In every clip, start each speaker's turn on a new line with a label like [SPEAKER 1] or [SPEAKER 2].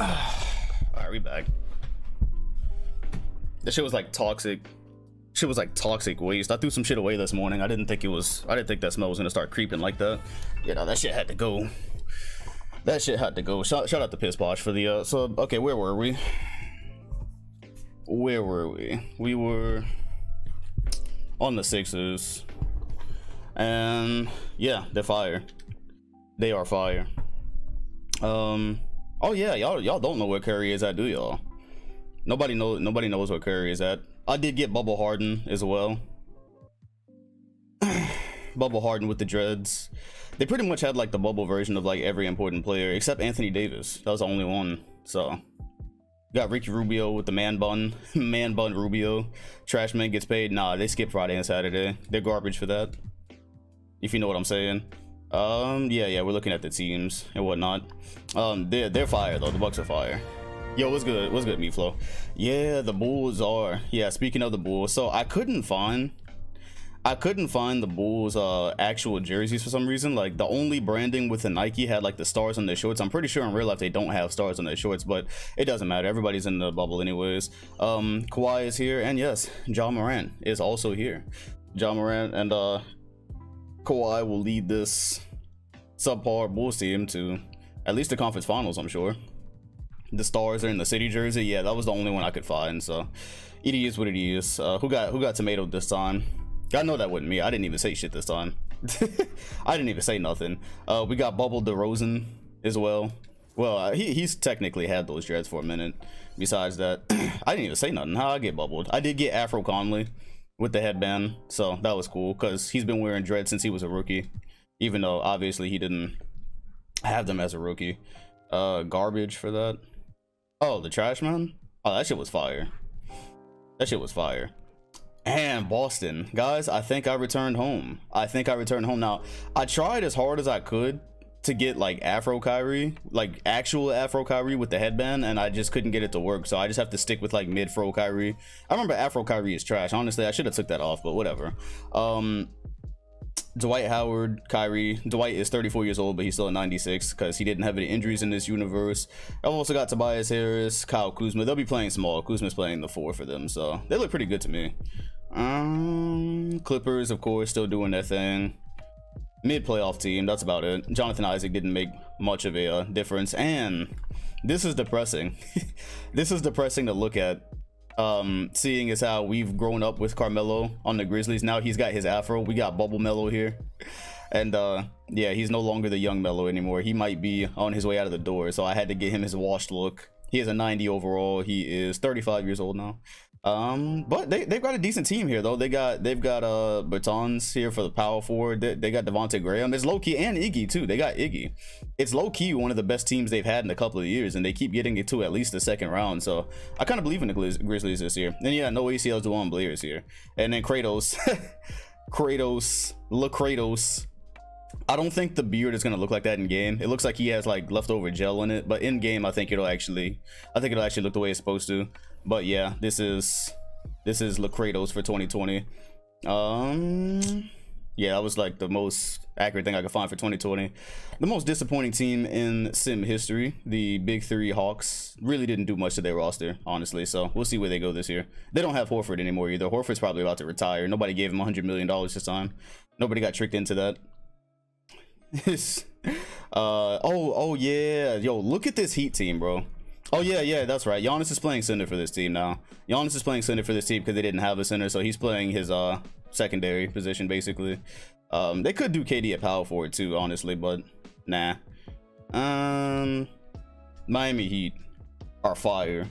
[SPEAKER 1] Alright, we back. This shit was like toxic. Shit was like toxic waste. I threw some shit away this morning. I didn't think that smell was gonna start creeping like that. You know, that shit had to go. That shit had to go. Shout out to Piss Posh for the so okay, where were we? We were on the Sixers. And yeah, they're fire. They are fire. Oh yeah, y'all don't know where Curry is at, do y'all? Nobody knows where Curry is at. I did get Bubble Harden as well. Bubble Harden with the dreads. They pretty much had like the bubble version of like every important player except Anthony Davis. That was the only one. So got Ricky Rubio with the man bun Rubio. Trash man gets paid. Nah, they skip Friday and Saturday. They're garbage for that, if you know what I'm saying. Yeah, we're looking at the teams and whatnot. They're fire though. The Bucks are fire. Yo, what's good Meatflow? Yeah, the Bulls are. Yeah, speaking of the Bulls, so I couldn't find the Bulls actual jerseys for some reason. Like the only branding with the Nike had like the stars on their shorts. I'm pretty sure in real life they don't have stars on their shorts, but it doesn't matter. Everybody's in the bubble anyways. Kawhi is here, and yes, Ja Morant is also here. Ja Morant and Kawhi will lead this subpar Bulls team to at least the conference finals, I'm sure. The stars are in the city jersey. Yeah, that was the only one I could find, so it is what it is. Who got tomato this time? I know that wasn't me. I didn't even say shit this time. I didn't even say nothing. We got Bubble DeRozan as well. Well, he's technically had those dreads for a minute. Besides that, I didn't even say nothing. How I get bubbled? I did get Afro Conley with the headband, so that was cool because he's been wearing dreads since he was a rookie, even though obviously he didn't have them as a rookie. Garbage for that. Oh, the trash man. Oh, that shit was fire. That shit was fire. And Boston, guys, I think I returned home. Now, I tried as hard as I could to get like Afro Kyrie, like actual Afro Kyrie with the headband, and I just couldn't get it to work. So I just have to stick with like mid-fro Kyrie. I remember Afro Kyrie is trash. Honestly, I should have took that off, but whatever. Dwight Howard, Kyrie. Dwight is 34 years old, but he's still a 96 because he didn't have any injuries in this universe. I've also got Tobias Harris, Kyle Kuzma. They'll be playing small. Kuzma's playing the 4 for them, so they look pretty good to me. Clippers, of course, still doing their thing. Mid-playoff team, that's about it. Jonathan Isaac didn't make much of a difference, and this is depressing. This is depressing to look at. Seeing as how we've grown up with Carmelo on the Grizzlies. Now he's got his afro. We got Bubble Melo here, and yeah, he's no longer the young Melo anymore. He might be on his way out of the door, so I had to get him his washed look. He is a 90 overall. He is 35 years old now. But they've got a decent team here though. They've got Bertans here for the power forward. They got Devontae Graham. It's low key, and Iggy too. They got Iggy. It's low key one of the best teams they've had in a couple of years, and they keep getting it to at least the second round. So I kind of believe in the Grizzlies this year. And yeah, no ACLs. Juwan Blair is here, and then Kratos, Kratos. I don't think the beard is gonna look like that in game. It looks like he has like leftover gel in it, but in game I think it'll actually look the way it's supposed to. But yeah, this is Kratos for 2020. Yeah, that was like the most accurate thing I could find for 2020. The most disappointing team in sim history, the Big Three Hawks, really didn't do much to their roster, honestly. So we'll see where they go this year. They don't have Horford anymore either. Horford's probably about to retire. Nobody gave him $100 million this time. Nobody got tricked into that. Oh yeah, yo, look at this Heat team, bro. Oh yeah, that's right. Giannis is playing center for this team now. Giannis is playing center for this team because they didn't have a center, so he's playing his secondary position basically. They could do KD at power forward too, honestly, but nah. Miami Heat are fire.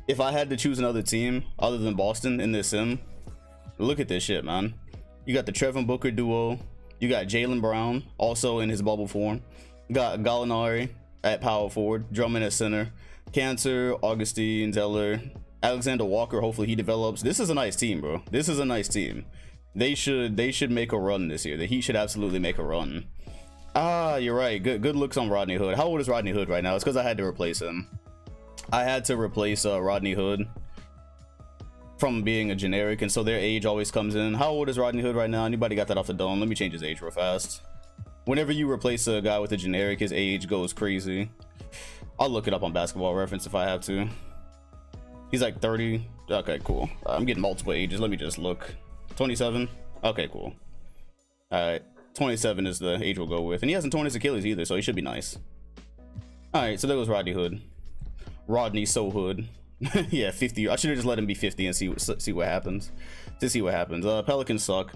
[SPEAKER 1] If I had to choose another team other than Boston in this sim, look at this shit, man. You got the Trevor Booker duo. You got Jaylen Brown also in his bubble form. You got Gallinari at power forward, Drummond at center, Cancer, Augustine, Zeller, Alexander Walker. Hopefully he develops. This is a nice team, bro. This is a nice team. They should make a run this year. The Heat should absolutely make a run. You're right. Good looks on Rodney Hood. How old is Rodney Hood right now? It's because I had to replace him. I had to replace Rodney Hood from being a generic, and so their age always comes in. How old is Rodney Hood right now? Anybody got that off the dome? Let me change his age real fast. Whenever you replace a guy with a generic, his age goes crazy. I'll look it up on Basketball Reference if I have to. He's like 30. Okay, cool. I'm getting multiple ages. Let me just look. 27. Okay, cool. All right, 27 is the age we'll go with, and he hasn't torn his Achilles either, so he should be nice. All right, so there goes Rodney Hood. Rodney So Hood. Yeah, 50. I should have just let him be 50 and see what happens. Pelicans suck.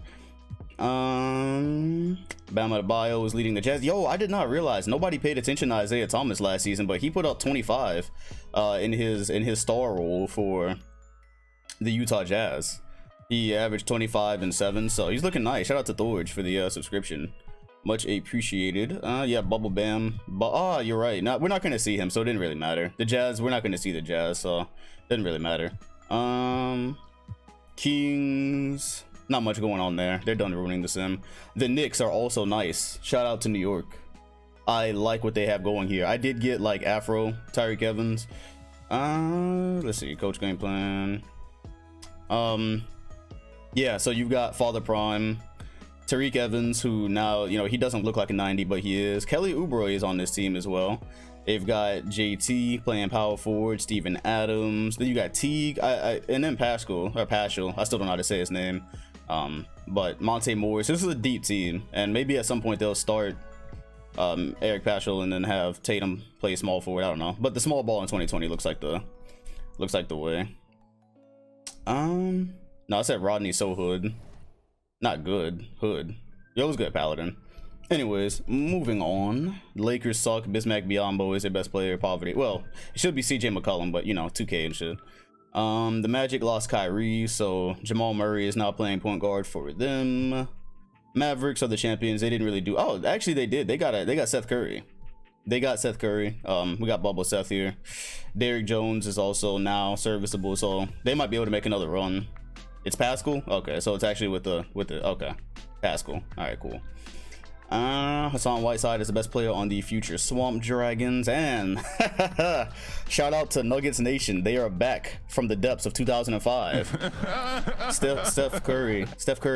[SPEAKER 1] Bam Adebayo is leading the Jazz. Yo, I did not realize nobody paid attention to Isaiah Thomas last season, but he put up 25 in his star role for the Utah Jazz. He averaged 25 and 7, so he's looking nice. Shout out to Thorge for the subscription, much appreciated. Yeah, Bubble Bam, but you're right. We're not gonna see him, so it didn't really matter. The Jazz, we're not gonna see the Jazz, so it didn't really matter. Kings, not much going on there. They're done ruining the sim. The Knicks are also nice. Shout out to New York. I like what they have going here. I did get like Afro Tyreek Evans. Let's see, coach game plan. Yeah, so you've got Father Prime, Tariq Evans, who now, you know, he doesn't look like a 90, but he is. Kelly Oubre is on this team as well. They've got JT playing power forward, Steven Adams. Then you got Teague, and then Paschal. I still don't know how to say his name. But Monte Morris. This is a deep team, and maybe at some point they'll start Eric Paschal and then have Tatum play small forward. I don't know, but the small ball in 2020 looks like the way. No, I said Rodney So Hood. Not good. Hood. Yo, was good, Paladin. Anyways, moving on. Lakers suck. Bismack Biyombo is their best player. Poverty. Well, it should be CJ McCollum, but you know, 2K and shit. The Magic lost Kyrie, so Jamal Murray is now playing point guard for them. Mavericks are the champions. They didn't really do. Oh, actually, they did. They got Seth Curry. We got Bubble Seth here. Derrick Jones is also now serviceable, so they might be able to make another run. It's Paschal? Okay, so it's actually with the okay. Paschal. Alright, cool. Hassan Whiteside is the best player on the future Swamp Dragons, and shout out to Nuggets Nation. They are back from the depths of 2005. Steph Curry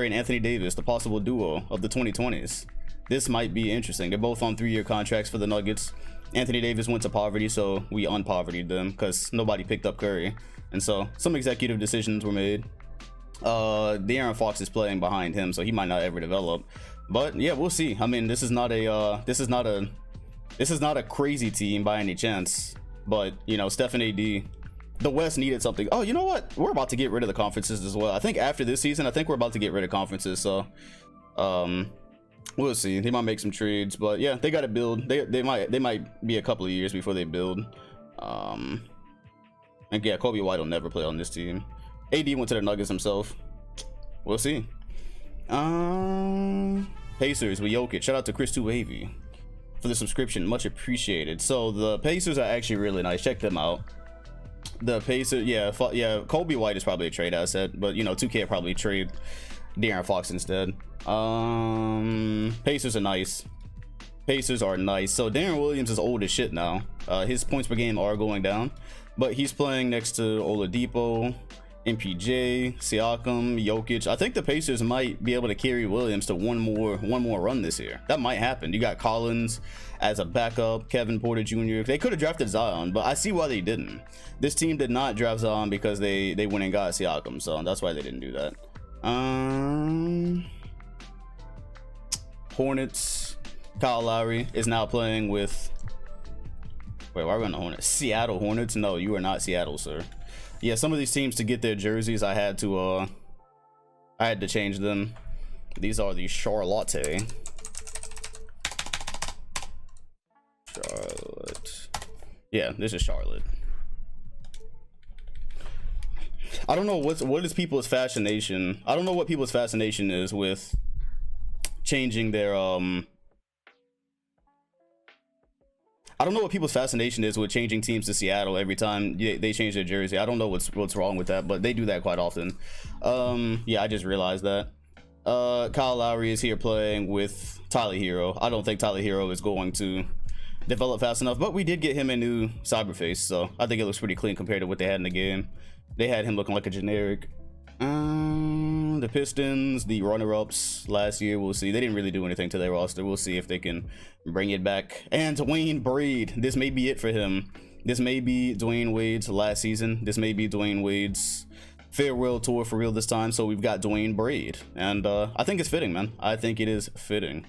[SPEAKER 1] and Anthony Davis, the possible duo of the 2020s. This might be interesting. They're both on 3-year contracts for the Nuggets. Anthony Davis went to poverty, so we unpovertied them because nobody picked up Curry, and so some executive decisions were made. De'Aaron Fox is playing behind him, so he might not ever develop. But yeah, we'll see. I mean, this is not a crazy team by any chance. But you know, Steph and AD, the West needed something. Oh, you know what? We're about to get rid of the conferences as well. I think after this season, I think we're about to get rid of conferences. So, we'll see. They might make some trades, but yeah, they got to build. They might be a couple of years before they build. And yeah, Kobe White will never play on this team. AD went to the Nuggets himself. We'll see. Pacers with Jokic. Shout out to Chris Tuavy for the subscription, much appreciated. So the Pacers are actually really nice. Check them out. The Pacers, yeah, Kobe White is probably a trade asset, but you know, 2K probably trade De'Aaron Fox instead. Pacers are nice. So Darren Williams is old as shit now. His points per game are going down, but he's playing next to Oladipo, MPJ, Siakam, Jokic. I think the Pacers might be able to carry Williams to one more run this year. That might happen. You got Collins as a backup, Kevin Porter Jr. They could have drafted Zion, but I see why they didn't. This team did not draft Zion because they went and got Siakam, so that's why they didn't do that. Hornets. Kyle Lowry is now playing with. Wait, why are we on the Hornets? Seattle Hornets? No, you are not Seattle, sir. Yeah, some of these teams, to get their jerseys, I had to change them. These are the Charlotte. Yeah, this is Charlotte. I don't know what is people's fascination. I don't know what people's fascination is with changing their I don't know what people's fascination is with changing teams to Seattle every time they change their jersey. I don't know what's wrong with that, but they do that quite often. Yeah, I just realized that. Kyle Lowry is here playing with Tyler Hero. I don't think Tyler Hero is going to develop fast enough, but we did get him a new cyberface, so I think it looks pretty clean compared to what they had in the game. They had him looking like a generic. The Pistons, the runner-ups last year, we'll see. They didn't really do anything to their roster. We'll see if they can bring it back. And Dwayne Wade, this may be it for him. This may be Dwayne Wade's last season. This may be Dwayne Wade's farewell tour for real this time. So we've got Dwayne Wade, and I think it's fitting, man. I think it is fitting.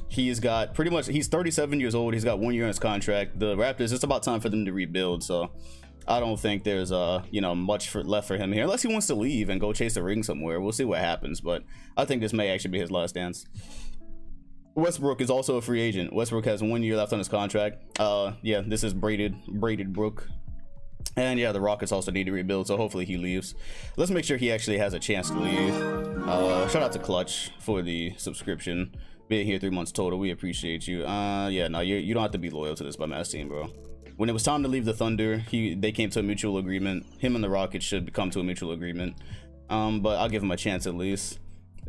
[SPEAKER 1] He's got pretty much, he's 37 years old. He's got 1 year on his contract. The Raptors, it's about time for them to rebuild. So I don't think there's you know, much left for him here, unless he wants to leave and go chase a ring somewhere. We'll see what happens, but I think this may actually be his last dance. Westbrook is also a free agent. Westbrook has 1 year left on his contract. Yeah, this is braided Brook. And yeah, the Rockets also need to rebuild, so hopefully he leaves. Let's make sure he actually has a chance to leave. Shout out to Clutch for the subscription. Being here 3 months total, we appreciate you. Yeah, no, you don't have to be loyal to this by Mass Team, bro. When it was time to leave the Thunder, they came to a mutual agreement. Him and the Rockets should come to a mutual agreement. But I'll give him a chance at least.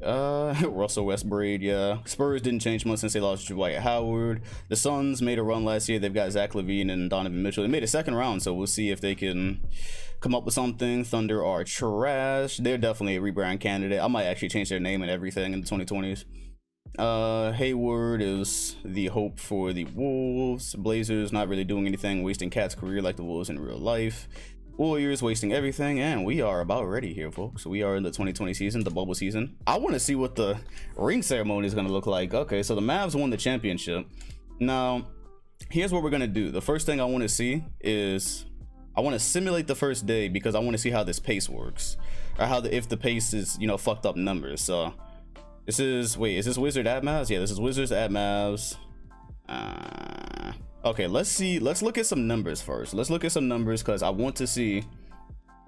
[SPEAKER 1] Russell Westbrook, yeah. Spurs didn't change much since they lost Dwight Howard. The Suns made a run last year. They've got Zach LaVine and Donovan Mitchell. They made a second round, so we'll see if they can come up with something. Thunder are trash. They're definitely a rebrand candidate. I might actually change their name and everything in the 2020s. Hayward is the hope for the Wolves. Blazers not really doing anything, wasting Cat's career like the Wolves in real life. Warriors wasting everything, and we are about ready here, folks. We are in the 2020 season, the bubble season. I want to see what the ring ceremony is going to look like. Okay, so the Mavs won the championship. Now, here's what we're going to do. The first thing I want to see is I want to simulate the first day, because I want to see how this pace works, or how if the pace is, you know, fucked up numbers. So this is, wait, is this Wizard at Mavs? Yeah, this is Wizards at Mavs. Okay, let's look at some numbers first. Let's look at some numbers, because I want to see.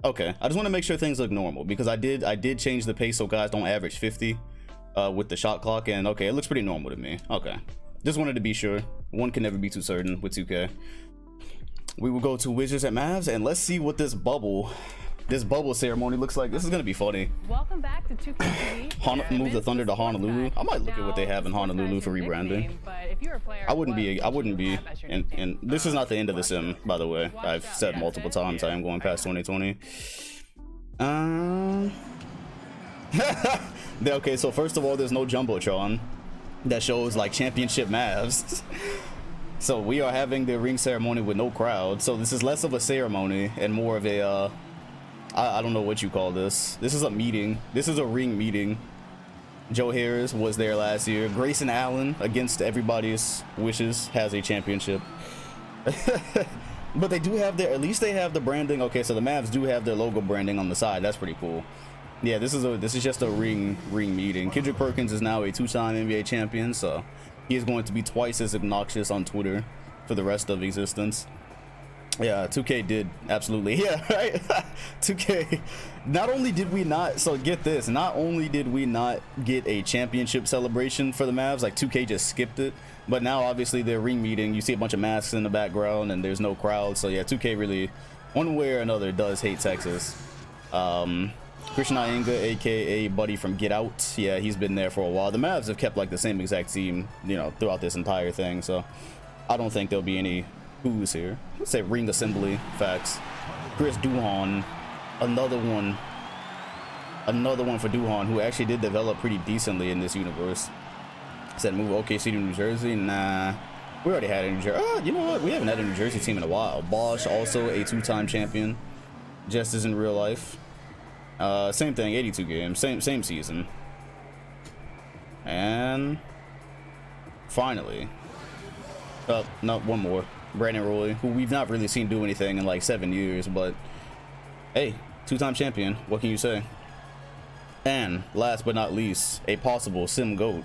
[SPEAKER 1] Okay, I just want to make sure things look normal, because I did change the pace so guys don't average 50 with the shot clock, and okay, it looks pretty normal to me. Okay, just wanted to be sure. One can never be too certain with 2K. We will go to Wizards at Mavs, and let's see what this bubble ceremony looks like. This is gonna be funny.
[SPEAKER 2] Welcome back to 2K.
[SPEAKER 1] Move the Thunder to Honolulu. I might look at what they have in Honolulu for rebranding. I wouldn't be, and this is not the end of the sim, by the way. I've said multiple times I am going past 2020. Okay, so first of all, there's no Jumbotron that shows like championship Mavs. So we are having the ring ceremony with no crowd. So this is less of a ceremony and more of a I don't know what you call this. This is a meeting. This is a ring meeting. Joe Harris was there last year. Grayson Allen, against everybody's wishes, has a championship. But they do have their, at least they have the branding. Okay, so the Mavs do have their logo branding on the side. That's pretty cool. Yeah, this is just a ring meeting. Kendrick Perkins is now a 2-time NBA champion, so he is going to be twice as obnoxious on Twitter for the rest of existence. Yeah, 2K did absolutely, yeah, right. 2K, not only did we not, so get this, not only did we not get a championship celebration for the Mavs, like 2K just skipped it, but now obviously they're ring meeting. You see a bunch of masks in the background and there's no crowd. So yeah, 2K really, one way or another, does hate Texas. Christian Iyenga, aka Buddy from Get Out, yeah, he's been there for a while. The Mavs have kept like the same exact team, you know, throughout this entire thing, so I don't think there'll be any who's here. Let's say ring assembly. Facts. Chris Duhon, another one for Duhon, who actually did develop pretty decently in this universe. Said move OKC to New Jersey. Nah, we already had a New Jersey. You know what, we haven't had a New Jersey team in a while. Bosch, also a 2-time champion, just as in real life. Same thing, 82 games, same season. And finally, no, one more. Brandon Roy, who we've not really seen do anything in like 7 years, but hey, 2-time champion, what can you say? And last but not least, a possible sim GOAT,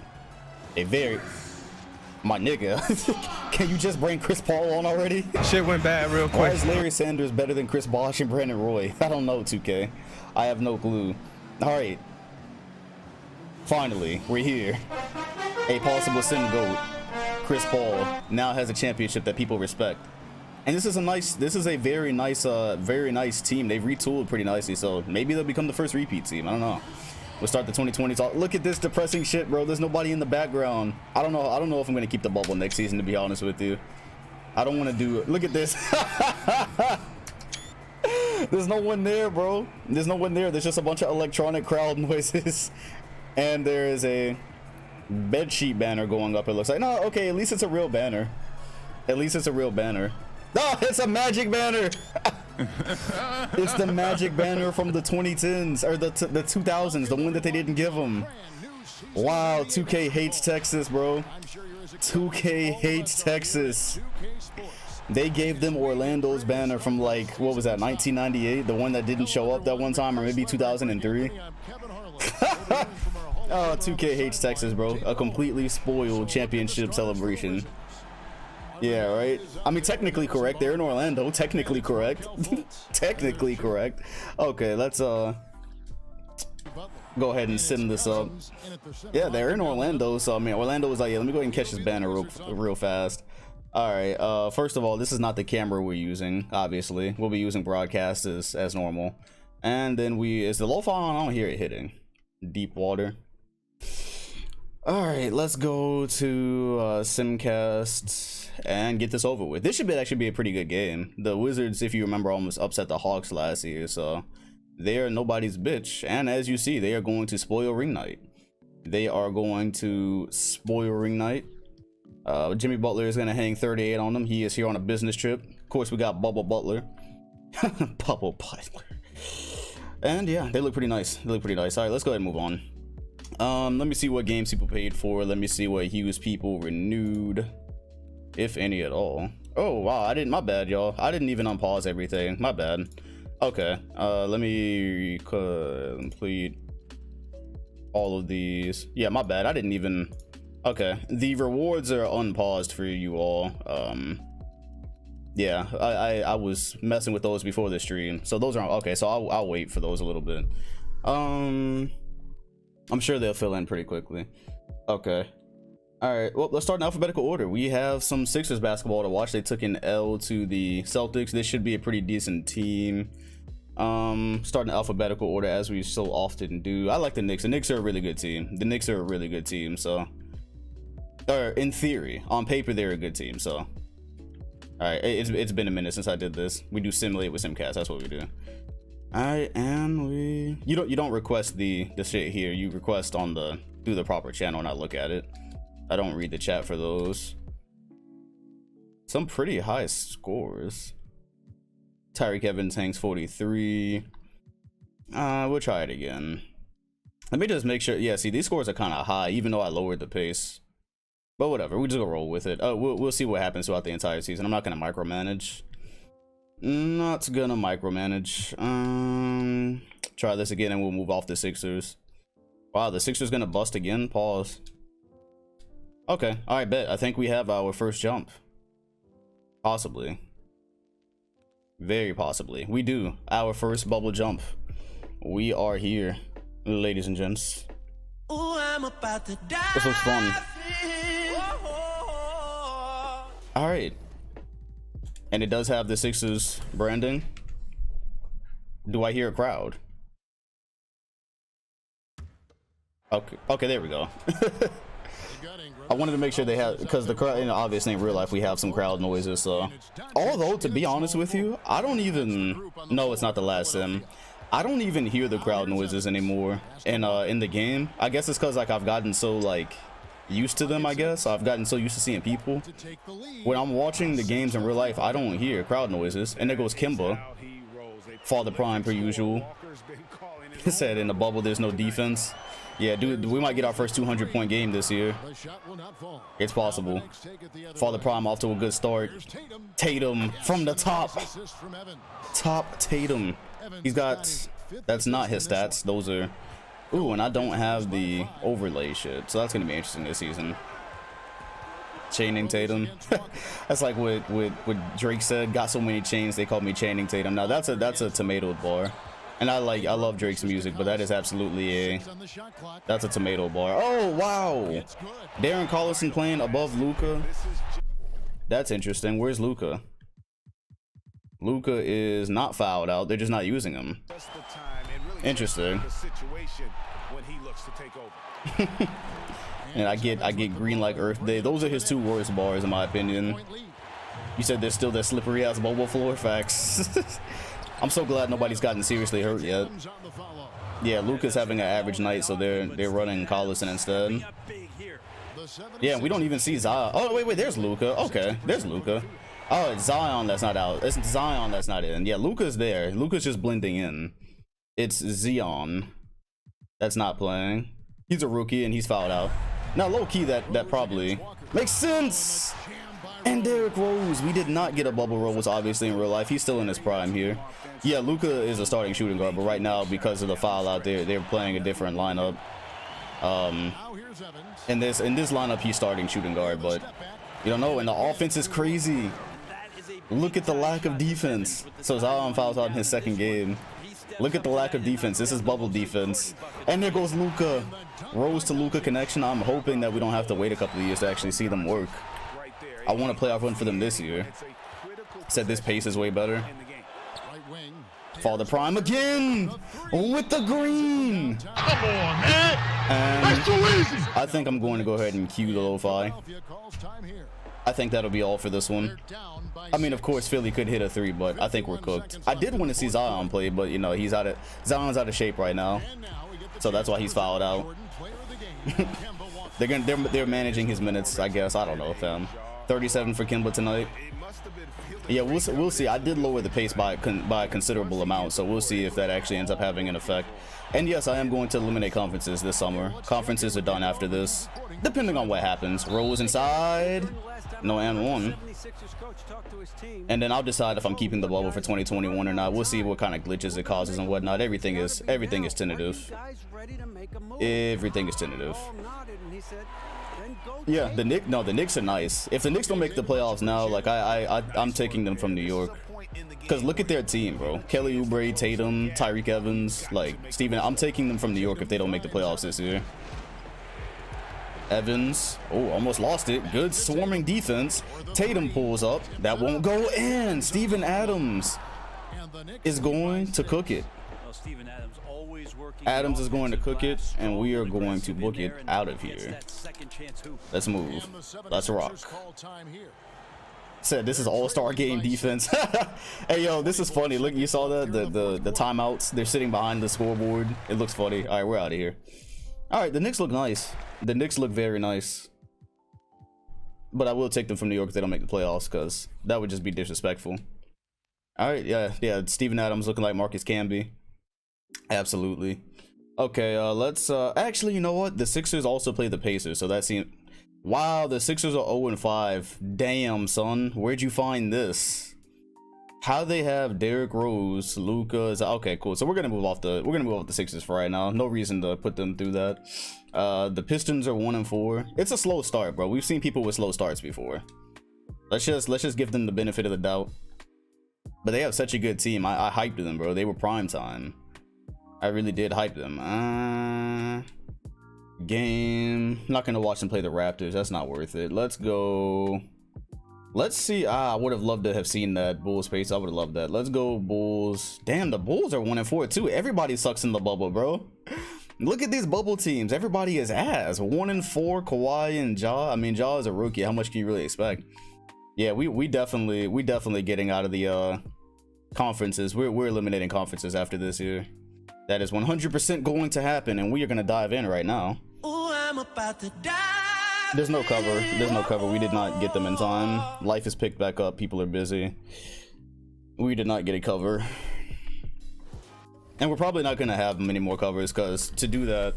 [SPEAKER 1] my nigga. Can you just bring Chris Paul on already?
[SPEAKER 3] Shit went bad real quick.
[SPEAKER 1] Why is Larry Sanders better than Chris Bosh and Brandon Roy? I don't know, 2K. I have no clue. All right, finally, we're here. A possible sim GOAT, Chris Paul, now has a championship that people respect, and this is a very nice team. They've retooled pretty nicely, so maybe they'll become the first repeat team. I don't know. We'll start the 2020 talk. Look at this depressing shit, bro. There's nobody in the background. I don't know if I'm gonna keep the bubble next season, to be honest with you. I don't want to do it. Look at this. There's no one there, bro. There's no one there. There's just a bunch of electronic crowd noises. And there is a bedsheet banner going up, it looks like. No, okay, at least it's a real banner. At least it's a real banner. No, it's a magic banner. It's the magic banner from the 2010s, or the 2000s, the one that they didn't give them. Wow, 2K hates Texas, bro. 2K hates Texas. They gave them Orlando's banner from, like, what was that, 1998? The one that didn't show up that one time, or maybe 2003? Oh, 2K hates Texas, bro. A completely spoiled championship celebration. Yeah, right? I mean, technically correct. They're in Orlando. Technically correct. Technically correct. Okay, let's, go ahead and sim this up. Yeah, they're in Orlando, so, I mean, Orlando was like, yeah, let me go ahead and catch this banner real fast. Alright, first of all, this is not the camera we're using, obviously. We'll be using broadcast as normal. And then is the lo-fi on? I don't hear it hitting. Deep water. Alright, let's go to Simcast and get this over with. This should actually be a pretty good game. The Wizards, if you remember, almost upset the Hawks last year, so they are nobody's bitch. And as you see, they are going to spoil Ring Night. They are going to spoil Ring Night. Jimmy Butler is going to hang 38 on them. He is here on a business trip. Of course, we got Bubble Butler. Bubble Butler. And yeah, they look pretty nice. They look pretty nice. All right, let's go ahead and move on. Let me see what games people paid for. Let me see what Hughes people renewed, if any at all. Oh wow, my bad, y'all. I didn't even unpause everything. My bad. Okay, let me complete all of these. Yeah, my bad. I didn't even. Okay, the rewards are unpaused for you all. Yeah, I was messing with those before the stream, so those are okay. So I'll wait for those a little bit. I'm sure they'll fill in pretty quickly. Okay. All right. Well, let's start in alphabetical order. We have some Sixers basketball to watch. They took an L to the Celtics. This should be a pretty decent team. Starting in alphabetical order as we so often do. I like the Knicks. The Knicks are a really good team. The Knicks are a really good team. So, or in theory, on paper, they're a good team. So, all right. It's been a minute since I did this. We do simulate with Simcast. That's what we do. All right, and you don't request the shit here. You request through the proper channel, and I look at it. I don't read the chat for those. Some pretty high scores. Tyreek Evans hangs 43. We'll try it again. Let me just make sure. Yeah, see, these scores are kind of high, even though I lowered the pace. But whatever, we just gonna roll with it. We'll see what happens throughout the entire season. I'm not gonna micromanage. Not gonna micromanage. Try this again and we'll move off the Sixers. Wow, the Sixers gonna bust again? Pause. Okay, alright, bet. I think we have our first jump. Possibly. Very possibly. We do. Our first bubble jump. We are here, ladies and gents. Ooh, I'm about to die. This looks fun. Alright. And it does have the Sixers branding. Do I hear a crowd? Okay, there we go. I wanted to make sure they had, because the crowd, obviously in real life we have some crowd noises. So, although to be honest with you, I don't even. No, it's not the last sim. I don't even hear the crowd noises anymore in the game. I guess it's because like I've gotten so like used to them. I guess I've gotten so used to seeing people. When I'm watching the games in real life, I don't hear crowd noises. And there goes Kimba, Father Prime per usual. He said in the bubble there's no defense. Yeah, dude, we might get our first 200-point game this year. It's possible. Father Prime off to a good start. Tatum from the top. Top Tatum. He's got. That's not his stats. Those are. Ooh, and I don't have the overlay shit, so that's gonna be interesting this season. Chaining Tatum. That's like what Drake said. Got so many chains they called me Chaining Tatum. Now that's a tomato bar. And I love Drake's music, but that is absolutely that's a tomato bar. Oh wow, Darren Collison playing above Luka. That's interesting. Where's Luka? Luka is not fouled out. They're just not using him. Interesting. And I get green like Earth Day. Those are his two worst bars in my opinion. You said there's still that slippery ass bubble floor. Facts. I'm so glad nobody's gotten seriously hurt yet. Yeah, Luka's having an average night, so they're running Collison instead. Yeah, we don't even see Zion. Oh wait, there's Luka. Okay, there's Luka. Oh, it's Zion that's not out. It's Zion that's not in. Yeah, Luka's there. Luka's just blending in. It's Zion that's not playing. He's a rookie and he's fouled out. Now, low key, that probably makes sense. And Derrick Rose, we did not get a bubble Rose obviously in real life. He's still in his prime here. Yeah, Luka is a starting shooting guard, but right now because of the foul out there, they're playing a different lineup. In this lineup, he's starting shooting guard, but you don't know. And the offense is crazy. Look at the lack of defense. So Zion fouls out in his second game. Look at the lack of defense. This is bubble defense. And there goes Luka. Rose to Luka connection. I'm hoping that we don't have to wait a couple of years to actually see them work. I want a playoff run for them this year. Said this pace is way better. Fall the prime again with the green. Come on, man. And that's too easy. I think I'm going to go ahead and cue the lo-fi. I think that'll be all for this one. I mean, of course, Philly could hit a 3, but I think we're cooked. I did want to see Zion play, but you know, Zion's out of shape right now, so that's why he's fouled out. they're managing his minutes, I guess. I don't know, fam. 37 for Kemba tonight. Yeah, we'll see. I did lower the pace by a considerable amount, so we'll see if that actually ends up having an effect. And yes, I am going to eliminate conferences this summer. Conferences are done after this, depending on what happens. Rose inside. No and one. And then I'll decide if I'm keeping the bubble for 2021 or not. We'll see what kind of glitches it causes and whatnot. Everything is tentative. Everything is tentative. Yeah, the Knicks are nice. If the Knicks don't make the playoffs now, like I'm taking them from New York. Because look at their team, bro. Kelly Oubre, Tatum, Tyreek Evans, like Steven. I'm taking them from New York if they don't make the playoffs this year. Evans, oh, almost lost it. Good swarming defense. Tatum pulls up. That won't go in. Steven Adams is going to cook it. Adams is going to cook it, and we are going to book it out of here. Let's move. Let's rock. Said this is all-star game defense. Hey, yo, this is funny. Look, you saw that? The timeouts. They're sitting behind the scoreboard. It looks funny. All right, we're out of here. All right, the Knicks look nice. The Knicks look very nice. But I will take them from New York if they don't make the playoffs, because that would just be disrespectful. All right, yeah. Steven Adams looking like Marcus Camby. Absolutely. Okay, let's actually, you know what? The Sixers also play the Pacers, so that seems... Wow, the Sixers are 0-5. Damn, son. Where'd you find this? How they have Derrick Rose, Luka is okay, cool. So we're gonna move off the Sixers for right now. No reason to put them through that. The Pistons are 1-4. It's a slow start, bro. We've seen people with slow starts before. Let's just give them the benefit of the doubt. But they have such a good team. I hyped them, bro. They were prime time. I really did hype them. Game. I'm not gonna watch them play the Raptors. That's not worth it. Let's go. Let's see. I would have loved to have seen that Bulls pace. I would have loved that. Let's go Bulls. Damn, the Bulls are 1-4 too. Everybody sucks in the bubble, bro. Look at these bubble teams. Everybody is ass. 1-4. Kawhi and Ja. I mean, Ja is a rookie. How much can you really expect? Yeah, we definitely getting out of the conferences. We're eliminating conferences after this year. That is 100% going to happen, and we are gonna dive in right now. Ooh, I'm about to die. There's no cover. There's no cover. We did not get them in time. Life is picked back up. People are busy. We did not get a cover. And we're probably not going to have many more covers, because to do that,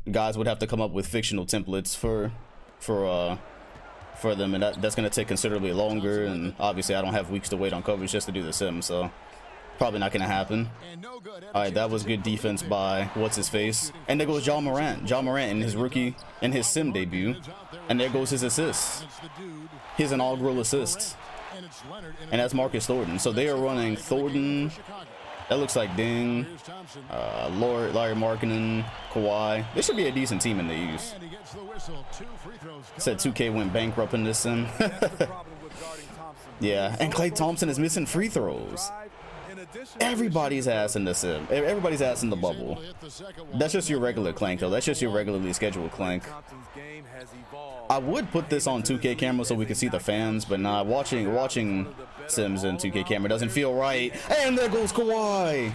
[SPEAKER 1] guys would have to come up with fictional templates for them, and that's going to take considerably longer, and obviously I don't have weeks to wait on covers just to do the sim, so probably not going to happen. All right, that was good defense by what's-his-face. And there goes Ja Morant. Ja Morant in his sim debut. And there goes his assist. His inaugural assist. And that's Marcus Thornton. So they are running Thornton. That looks like Ding. Larry Markkinen, Kawhi. This should be a decent team in the East. Said 2K went bankrupt in this sim. Yeah, and Klay Thompson is missing free throws. Everybody's ass in the sim. Everybody's ass in the bubble. That's just your regular clank though. That's just your regularly scheduled clank. I would put this on 2K camera so we could see the fans, but nah, watching Sims in 2K camera doesn't feel right. And there goes Kawhi.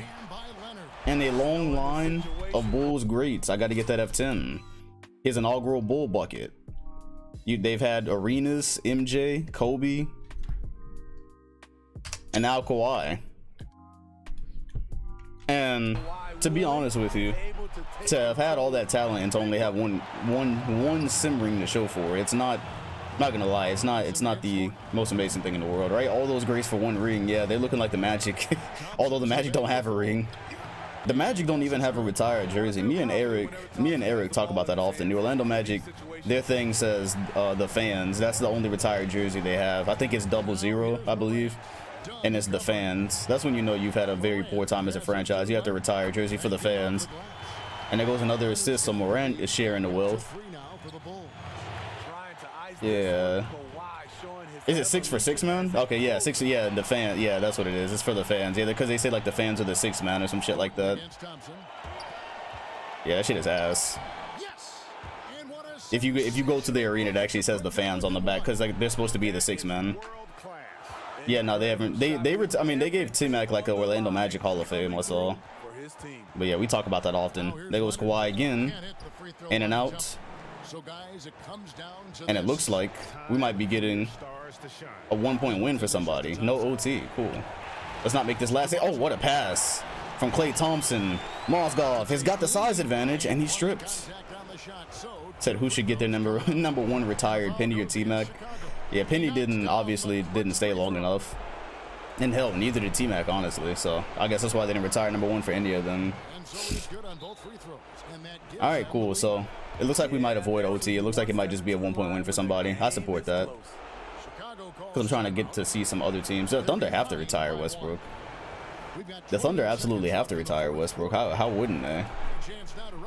[SPEAKER 1] And a long line of Bulls greats. I got to get that F10. His inaugural Bull bucket. They've had Arenas, MJ, Kobe, and now Kawhi. And to be honest with you, to have had all that talent and to only have one sim ring to show for, it's not gonna lie, it's not the most amazing thing in the world, right? All those greats for one ring, yeah, they're looking like the Magic. Although the Magic don't have a ring. The Magic don't even have a retired jersey. Me and Eric talk about that often. The Orlando Magic, their thing says the fans. That's the only retired jersey they have. I think it's 00, I believe. And it's the fans. That's when you know you've had a very poor time as a franchise. You have to retire jersey for the fans. And there goes another assist, so Morant is sharing the wealth. Yeah. Is it 6 for 6 man? Okay, yeah, 6. Yeah, the fan. Yeah, that's what it is. It's for the fans. Yeah, because they say like the fans are the 6 man or some shit like that. Yeah, that shit is ass. If you go to the arena, it actually says the fans on the back because like they're supposed to be the 6 man. Yeah, no, they haven't. I mean, they gave T-Mac like a Orlando Magic Hall of Fame. That's all. But yeah, we talk about that often. There goes Kawhi again, in and out. And it looks like we might be getting a 1-point win for somebody. No OT. Cool. Let's not make this last. Oh, what a pass from Klay Thompson. Mozgov has got the size advantage, and he stripped. Said who should get their number 1 retired, Penny or T-Mac? Yeah, Penny obviously didn't stay long enough. And hell, neither did T-Mac, honestly. So I guess that's why they didn't retire number 1 for India then. All right, cool. So it looks like we might avoid OT. It looks like it might just be a 1-point win for somebody. I support that. Because I'm trying to get to see some other teams. The Thunder have to retire Westbrook. The Thunder absolutely have to retire Westbrook. How wouldn't they?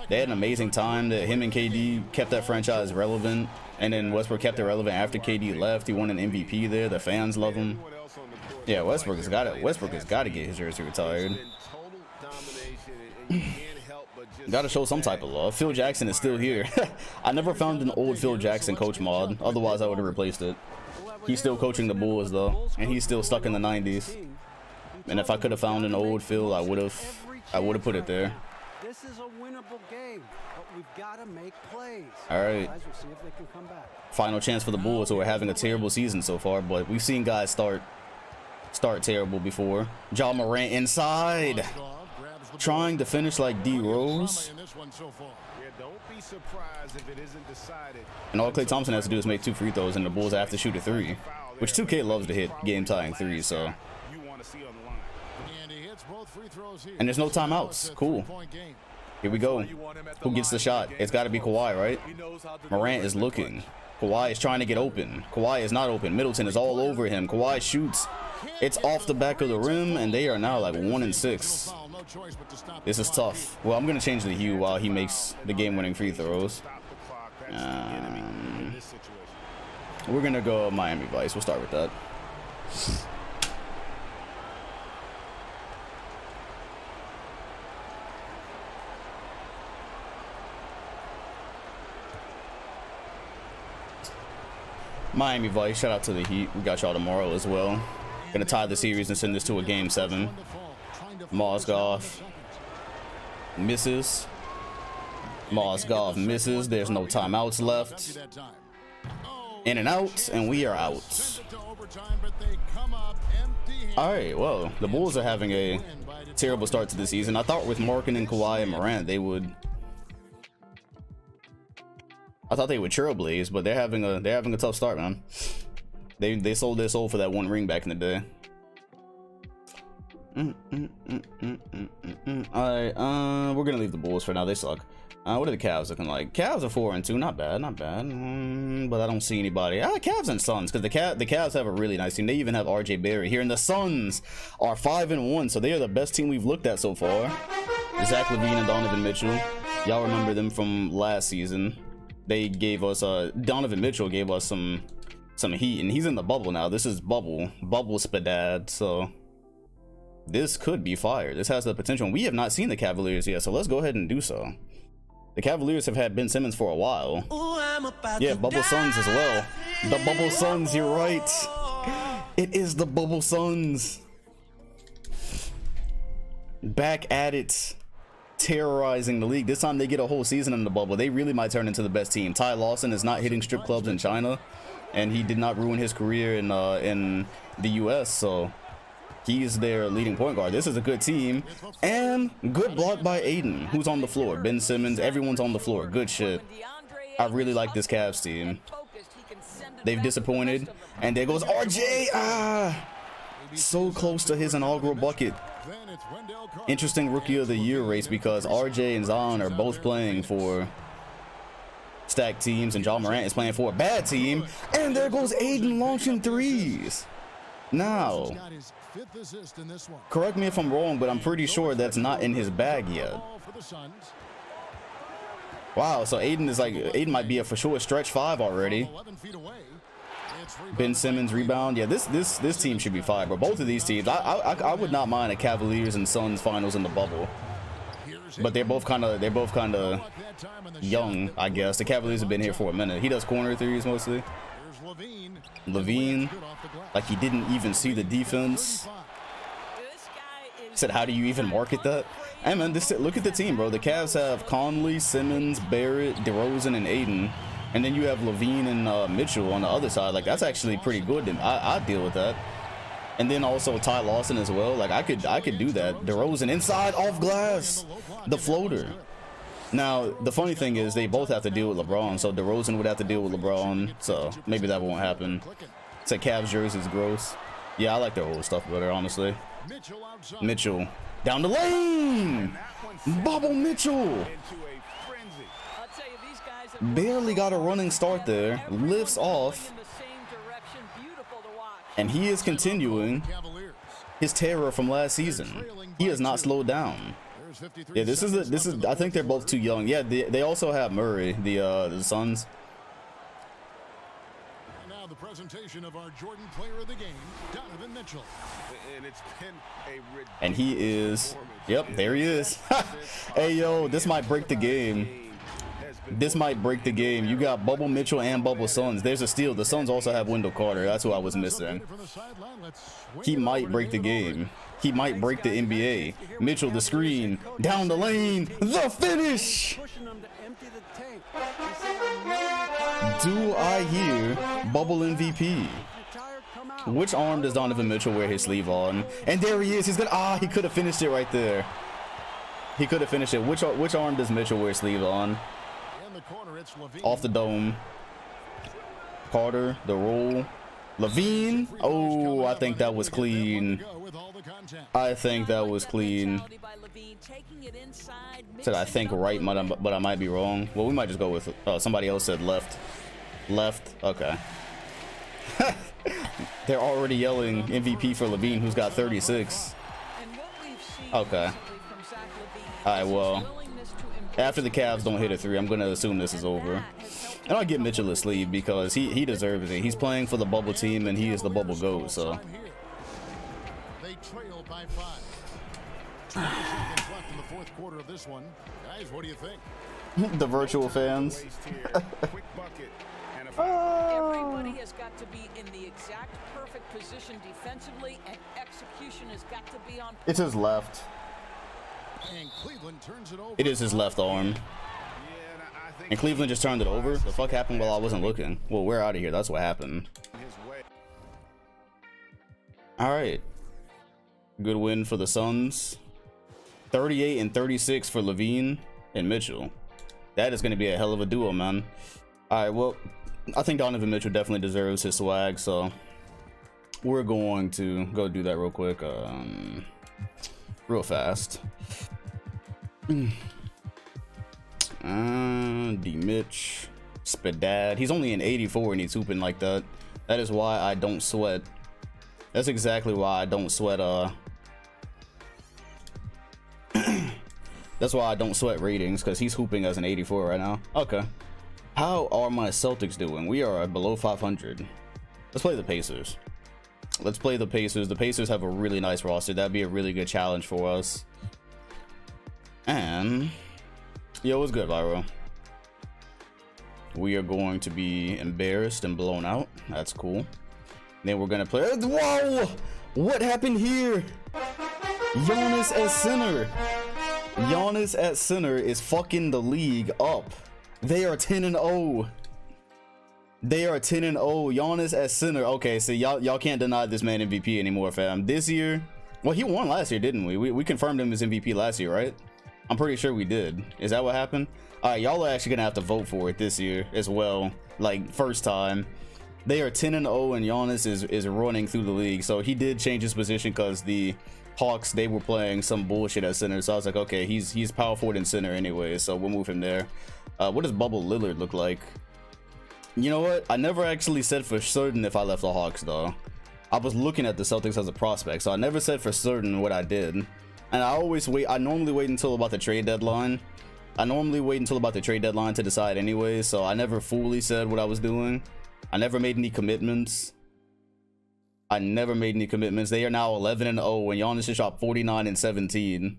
[SPEAKER 1] They had an amazing time. That him and KD kept that franchise relevant. And then Westbrook kept it relevant after KD left. He won an MVP there. The fans love him. Yeah, Westbrook has got to get his jersey retired. Got to show some type of love. Phil Jackson is still here. I never found an old Phil Jackson coach mod. Otherwise, I would have replaced it. He's still coaching the Bulls though, and he's still stuck in the 90s. And if I could have found an old Phil, I would have put it there.
[SPEAKER 3] This is a winnable game, but we've got to make plays.
[SPEAKER 1] All right.
[SPEAKER 3] We'll see if they can come back.
[SPEAKER 1] Final chance for the Bulls, who are having a terrible season so far, but we've seen guys start terrible before. Ja Morant inside, trying to finish like D Rose. And all Klay Thompson has to do is make 2 free throws, and the Bulls have to shoot a 3, which 2K loves to hit game-tying 3s. So. And there's no timeouts. Cool. Here we go. Who gets the shot? It's got to be Kawhi, right? Morant is looking. Kawhi is trying to get open. Kawhi is not open. Middleton is all over him. Kawhi shoots. It's off the back of the rim, and they are now like 1-6. This is tough. Well, I'm going to change the hue while he makes the game-winning free throws. We're going to go Miami Vice. We'll start with that. Miami Vice, shout out to the Heat. We got y'all tomorrow as well. Gonna tie the series and send this to a game 7. Mozgov misses. Mozgov misses. There's no timeouts left. In and out, and we are out. All right, well, the Bulls are having a terrible start to the season. I thought with Markkanen, Kawhi, and Morant, they would trailblaze, but they're having a tough start, man. They sold their soul for that 1 ring back in the day. Alright, we're gonna leave the Bulls for now. They suck. What are the Cavs looking like? Cavs are 4-2, not bad. But I don't see anybody. Cavs and Suns, because the Cavs have a really nice team. They even have RJ Barrett here, and the Suns are 5-1, so they are the best team we've looked at so far. Zach LaVine and Donovan Mitchell. Y'all remember them from last season. They gave us Donovan Mitchell gave us some heat, and he's in the bubble now. This is bubble spadad, so This could be fire. This has the potential. We have not seen the Cavaliers yet, so let's go ahead and do so. The Cavaliers have had Ben Simmons for a while. Yeah, Bubble Suns as well. The Bubble Suns, you're right. It is the Bubble Suns. Back at it. Terrorizing the league. This time they get a whole season in the bubble. They really might turn into the best team. Ty Lawson is not hitting strip clubs in China, and he did not ruin his career in the US, so he's their leading point guard. This is a good team, and good block by Aiden, who's on the floor. Ben Simmons, everyone's on the floor. Good shit. I really like this Cavs team. They've disappointed, and there goes RJ. So close to his inaugural bucket. Interesting rookie of the year race, because RJ and Zion are both playing for stacked teams, and John Morant is playing for a bad team. And there goes Aiden launching threes. Now, correct me if I'm wrong, but I'm pretty sure that's not in his bag yet. Wow, so Aiden might be a for sure stretch 5 already. Ben Simmons rebound. Yeah, this team should be fire, but both of these teams, I would not mind a Cavaliers and Suns finals in the bubble. But they're both kind of young, I guess. The Cavaliers have been here for a minute. He does corner threes mostly. Levine, like he didn't even see the defense. Said, how do you even market that? Hey man, look at the team, bro. The Cavs have Conley, Simmons, Barrett, DeRozan, and Aiden. And then you have Levine and Mitchell on the other side. Like, that's actually pretty good. And I'd deal with that. And then also Ty Lawson as well. Like, I could do that. DeRozan inside off glass, the floater. Now the funny thing is they both have to deal with LeBron, so DeRozan would have to deal with LeBron. So maybe that won't happen. It's a Cavs jersey is gross. Yeah, I like their old stuff better, honestly. Mitchell down the lane. Bubble Mitchell. Barely got a running start there. Lifts off. And he is continuing his terror from last season. He has not slowed down. Yeah, this is I think they're both too young. Yeah, they also have Murray, the Suns.
[SPEAKER 4] And now the presentation of our Jordan player of the game, Donovan Mitchell. And it's been a
[SPEAKER 1] and he is, yep, there he is. Hey yo, this might break the game. This might break the game. You got Bubble Mitchell and Bubble Suns. There's a steal. The Suns also have Wendell Carter. That's who I was missing. He might break the game. He might break the NBA. Mitchell, the screen, down the lane, the finish. Do I hear Bubble MVP? Which arm does Donovan Mitchell wear his sleeve on? And there he is. He's gonna, he could have finished it right there. He could have finished it. Which arm does Mitchell wear sleeve on? Off the dome. Carter, the roll. Levine. Oh, I think that was clean. I think that was clean. Said I think right, but I might be wrong. Well, we might just go with somebody else said left. Left. Okay. They're already yelling MVP for Levine, who's got 36. Okay. All right. Well, after the Cavs don't hit a 3, I'm gonna assume this is over. And I'll get Mitchell a sleeve because he deserves it. He's playing for the bubble team and he is the bubble GOAT. So.
[SPEAKER 4] They trail by 5. 2 seconds left in the fourth quarter of this one. Guys, what do you think?
[SPEAKER 1] The virtual fans.
[SPEAKER 2] Everybody has got to be in the exact perfect position defensively, and execution has got to be on.
[SPEAKER 1] It's his left.
[SPEAKER 4] And Cleveland turns it over.
[SPEAKER 1] It is his left arm. And Cleveland just turned it over. The fuck happened while I wasn't looking? Well, we're out of here. That's what happened. All right. Good win for the Suns. 38 and 36 for Levine and Mitchell. That is going to be a hell of a duo, man. All right, well, I think Donovan Mitchell definitely deserves his swag, so we're going to go do that real quick, real fast. D-Mitch, Spadad. He's only an 84 and he's hooping like that. That is why I don't sweat. That's exactly why I don't sweat, that's why I don't sweat ratings, because he's hooping as an 84 right now. Okay. How are my Celtics doing? We are below 500. Let's play the Pacers. Let's play the Pacers. The Pacers have a really nice roster. That'd be a really good challenge for us. And yo, what's good, Viro? We are going to be embarrassed and blown out. That's cool. Then we're gonna play. Whoa! What happened here? Giannis at center. Giannis at center is fucking the league up. They are 10-0. They are 10-0. Giannis at center. Okay, so y'all can't deny this man MVP anymore, fam. This year, well, he won last year, didn't we? We confirmed him as MVP last year, right? I'm pretty sure we did. Is that what happened? All right, y'all are actually gonna have to vote for it this year as well. Like first time. They are 10-0 and Giannis is running through the league. So he did change his position because the Hawks, they were playing some bullshit at center. So I was like, okay, he's power forward in center anyway, so we'll move him there. What does Bubble Lillard look like? You know what? I never actually said for certain if I left the Hawks though. I was looking at the Celtics as a prospect, so I never said for certain what I did. And I normally wait until about the trade deadline. To decide anyway, so I never fully said what I was doing. I never made any commitments. They are now 11-0 and Giannis just shot 49 and 17.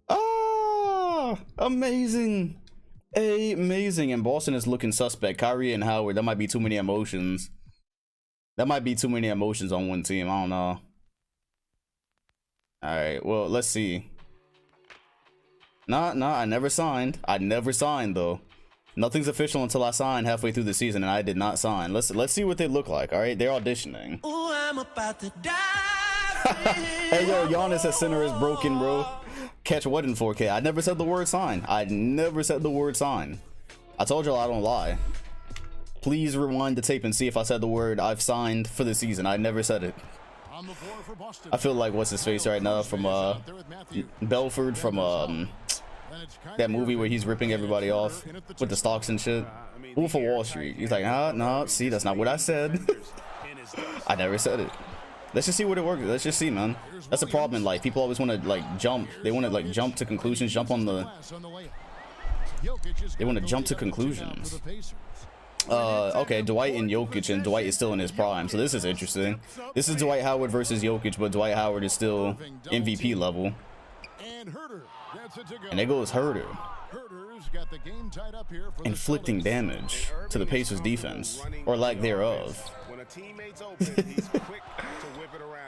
[SPEAKER 1] Ah, amazing. And Boston is looking suspect. Kyrie and Howard, that might be too many emotions. On one team. I don't know. All right, well, let's see. Nah, I never signed though. Nothing's official until I sign halfway through the season, and I did not sign. Let's see what they look like. All right, they're auditioning. Ooh, I'm about to die. Hey yo, Giannis at center is broken, bro. Catch what in 4K? I never said the word sign. I told y'all I don't lie. Please rewind the tape and see if I said the word I've signed for the season. I never said it. I feel like what's his face right now from Belford from that movie where he's ripping everybody off with the stocks and shit. Wolf of Wall Street. He's like, no, see, that's not what I said. I never said it. Let's just see what it works. Let's just see, man. That's the problem in life. People always want to like jump. They want to like jump to conclusions. They want to jump to conclusions. Okay, Dwight and Jokic, and Dwight is still in his prime, so this is interesting. This is Dwight Howard versus Jokic, but Dwight Howard is still MVP level. And there goes Herter. Inflicting damage to the Pacers defense, or lack thereof.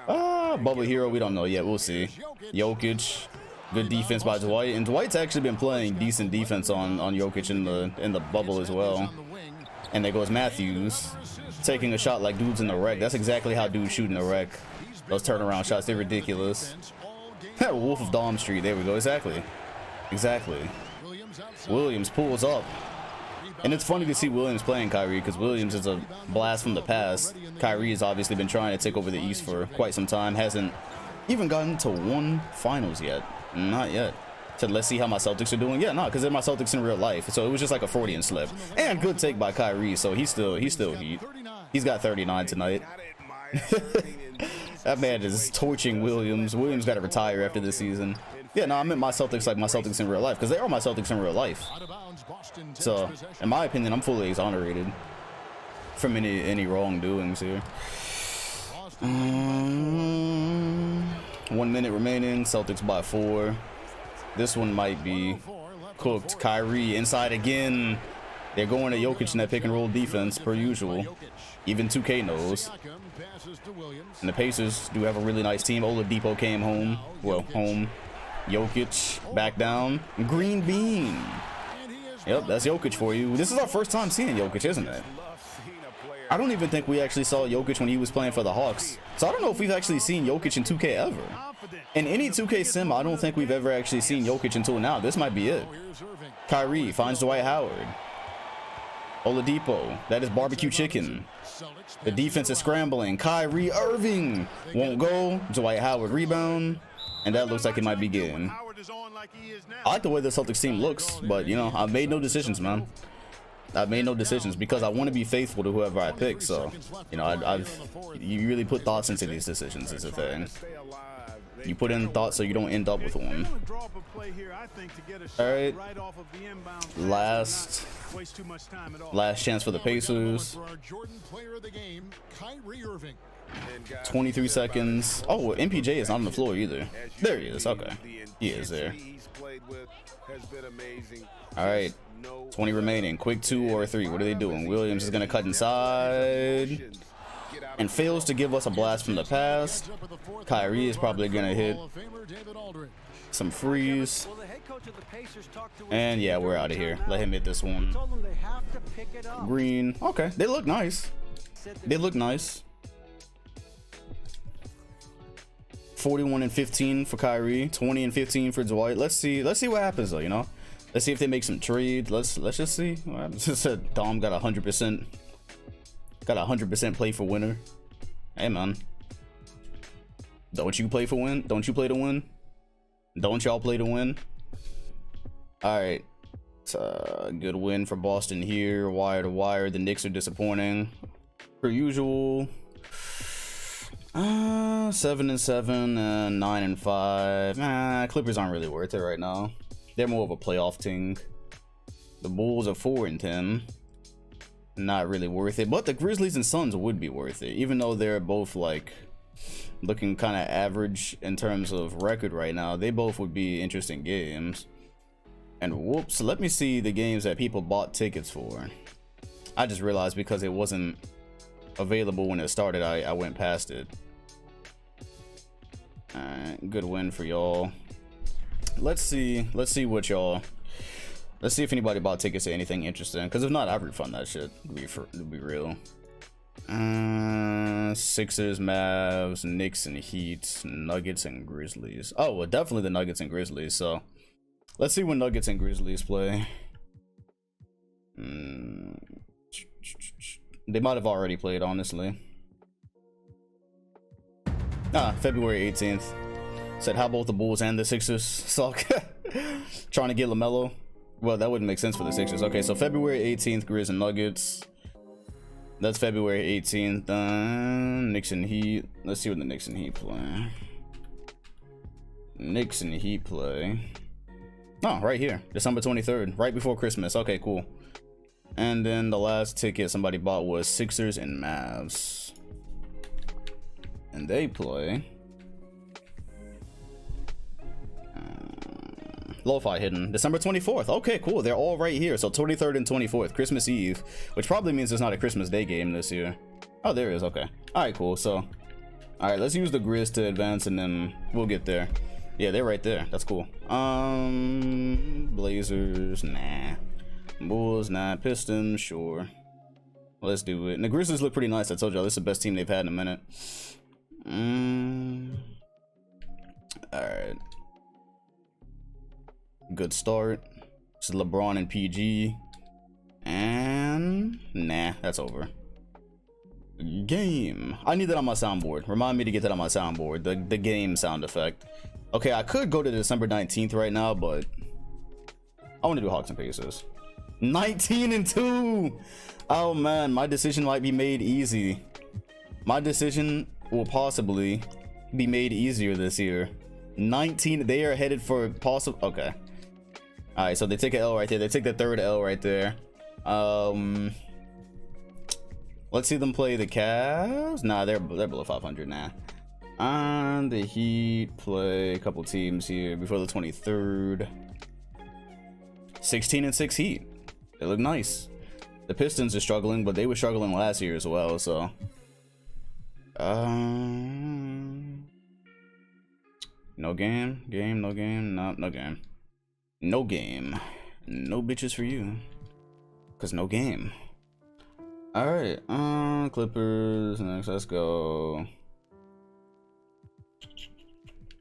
[SPEAKER 1] Bubble Hero, we don't know yet, we'll see. Jokic, good defense by Dwight, and Dwight's actually been playing decent defense on Jokic in the bubble as well. And there goes Matthews, taking a shot like dudes in the wreck. That's exactly how dudes shoot in the wreck. Those turnaround shots, they're ridiculous. Wolf of Dom Street, there we go, exactly. Williams pulls up. And it's funny to see Williams playing Kyrie, because Williams is a blast from the past. Kyrie has obviously been trying to take over the East for quite some time. Hasn't even gotten to one finals yet. Not yet. So let's see how my Celtics are doing. Yeah, no, because they're my Celtics in real life. So it was just like a Freudian slip. And good take by Kyrie, so he's still heat. He's got 39 tonight. That man is torching Williams. Williams got to retire after this season. Yeah, no, I meant my Celtics like my Celtics in real life, because they are my Celtics in real life. So, in my opinion, I'm fully exonerated from any wrongdoings here. 1 minute remaining. Celtics by 4. This one might be cooked. Kyrie inside again. They're going to Jokic in that pick and roll defense per usual. Even 2K knows. And the Pacers do have a really nice team. Oladipo came home. Well, home. Jokic back down. Green bean. Yep, that's Jokic for you. This is our first time seeing Jokic, isn't it? I don't even think we actually saw Jokic when he was playing for the Hawks. So I don't know if we've actually seen Jokic in 2K ever. In any 2K sim, I don't think we've ever actually seen Jokic until now. This might be it. Kyrie finds Dwight Howard. Oladipo, that is barbecue chicken. The defense is scrambling. Kyrie Irving won't go. Dwight Howard rebound. And that looks like it might be getting. I like the way the Celtics team looks, but, you know, I've made no decisions, man. I've made no decisions because I want to be faithful to whoever I pick. So, you know, you really put thoughts into these decisions is a thing. You put in thoughts so you don't end up with one. All right. Last chance for the Pacers. 23 seconds. Oh, MPJ is not on the floor either. There he is. Okay. He is there. All right. 20 remaining. Quick 2 or 3. What are they doing? Williams is going to cut inside and fails to give us a blast from the past. Kyrie is probably going to hit some freeze. And yeah, we're out of here. Let him hit this one. Green. Okay. They look nice. They look nice. 41 and 15 for Kyrie, 20 and 15 for Dwight. Let's see what happens though, you know. Let's see if they make some trade. Let's just see what happens. Said Dom got 100%. Got 100% play for winner. Hey man, don't you play for win? Don't you play to win? Don't y'all play to win? All right, it's a good win for Boston here. Wire to wire. The Knicks are disappointing, per usual. 7 and 7 and 9 and 5. Clippers aren't really worth it right now. They're more of a playoff team. The Bulls are 4 and 10. Not really worth it, but the Grizzlies and Suns would be worth it, even though they're both like looking kind of average in terms of record right now. They both would be interesting games. And whoops, let me see the games that people bought tickets for. I just realized because it wasn't available when it started, I went past it. Alright, good win for y'all. Let's see what y'all. Let's see if anybody bought tickets to anything interesting. Because if not, I'd refund that shit. To be real. Sixers, Mavs, Knicks and Heat, Nuggets and Grizzlies. Oh, well, definitely the Nuggets and Grizzlies. So let's see when Nuggets and Grizzlies play. They might have already played, honestly. February 18th. Said, how about the Bulls and the Sixers suck? Trying to get LaMelo. Well, that wouldn't make sense for the Sixers. Okay, so February 18th, Grizz and Nuggets. That's February 18th. Knicks and Heat. Let's see what the Knicks and Heat play. Knicks and Heat play. Oh, right here. December 23rd. Right before Christmas. Okay, cool. And then the last ticket somebody bought was Sixers and Mavs. And they play. Lo-fi hidden. December 24th. Okay, cool. They're all right here. So 23rd and 24th. Christmas Eve. Which probably means it's not a Christmas Day game this year. Oh, there it is. Okay. Alright, cool. So, alright, let's use the Grizz to advance and then we'll get there. Yeah, they're right there. That's cool. Blazers. Nah. Bulls. Nah. Pistons. Sure. Let's do it. And the Grizzlies look pretty nice. I told y'all this is the best team they've had in a minute. Alright. Good start. This is LeBron and PG. And nah, that's over. Game. I need that on my soundboard. Remind me to get that on my soundboard. The game sound effect. Okay, I could go to December 19th right now, but I want to do Hawks and Pacers. 19 and 2. Oh man, my decision might be made easy. My decision will possibly be made easier this year. 19. They are headed for possible. Okay. All right, so they take an L right there. They take the third L right there. Let's see them play the Cavs. Nah, they're below 500 now. And the Heat play a couple teams here before the 23rd. 16 and 6 Heat. They look nice. The Pistons are struggling, but they were struggling last year as well. So, no game, no game, no game. No game. No bitches for you. Cause no game. Alright, Clippers next, let's go.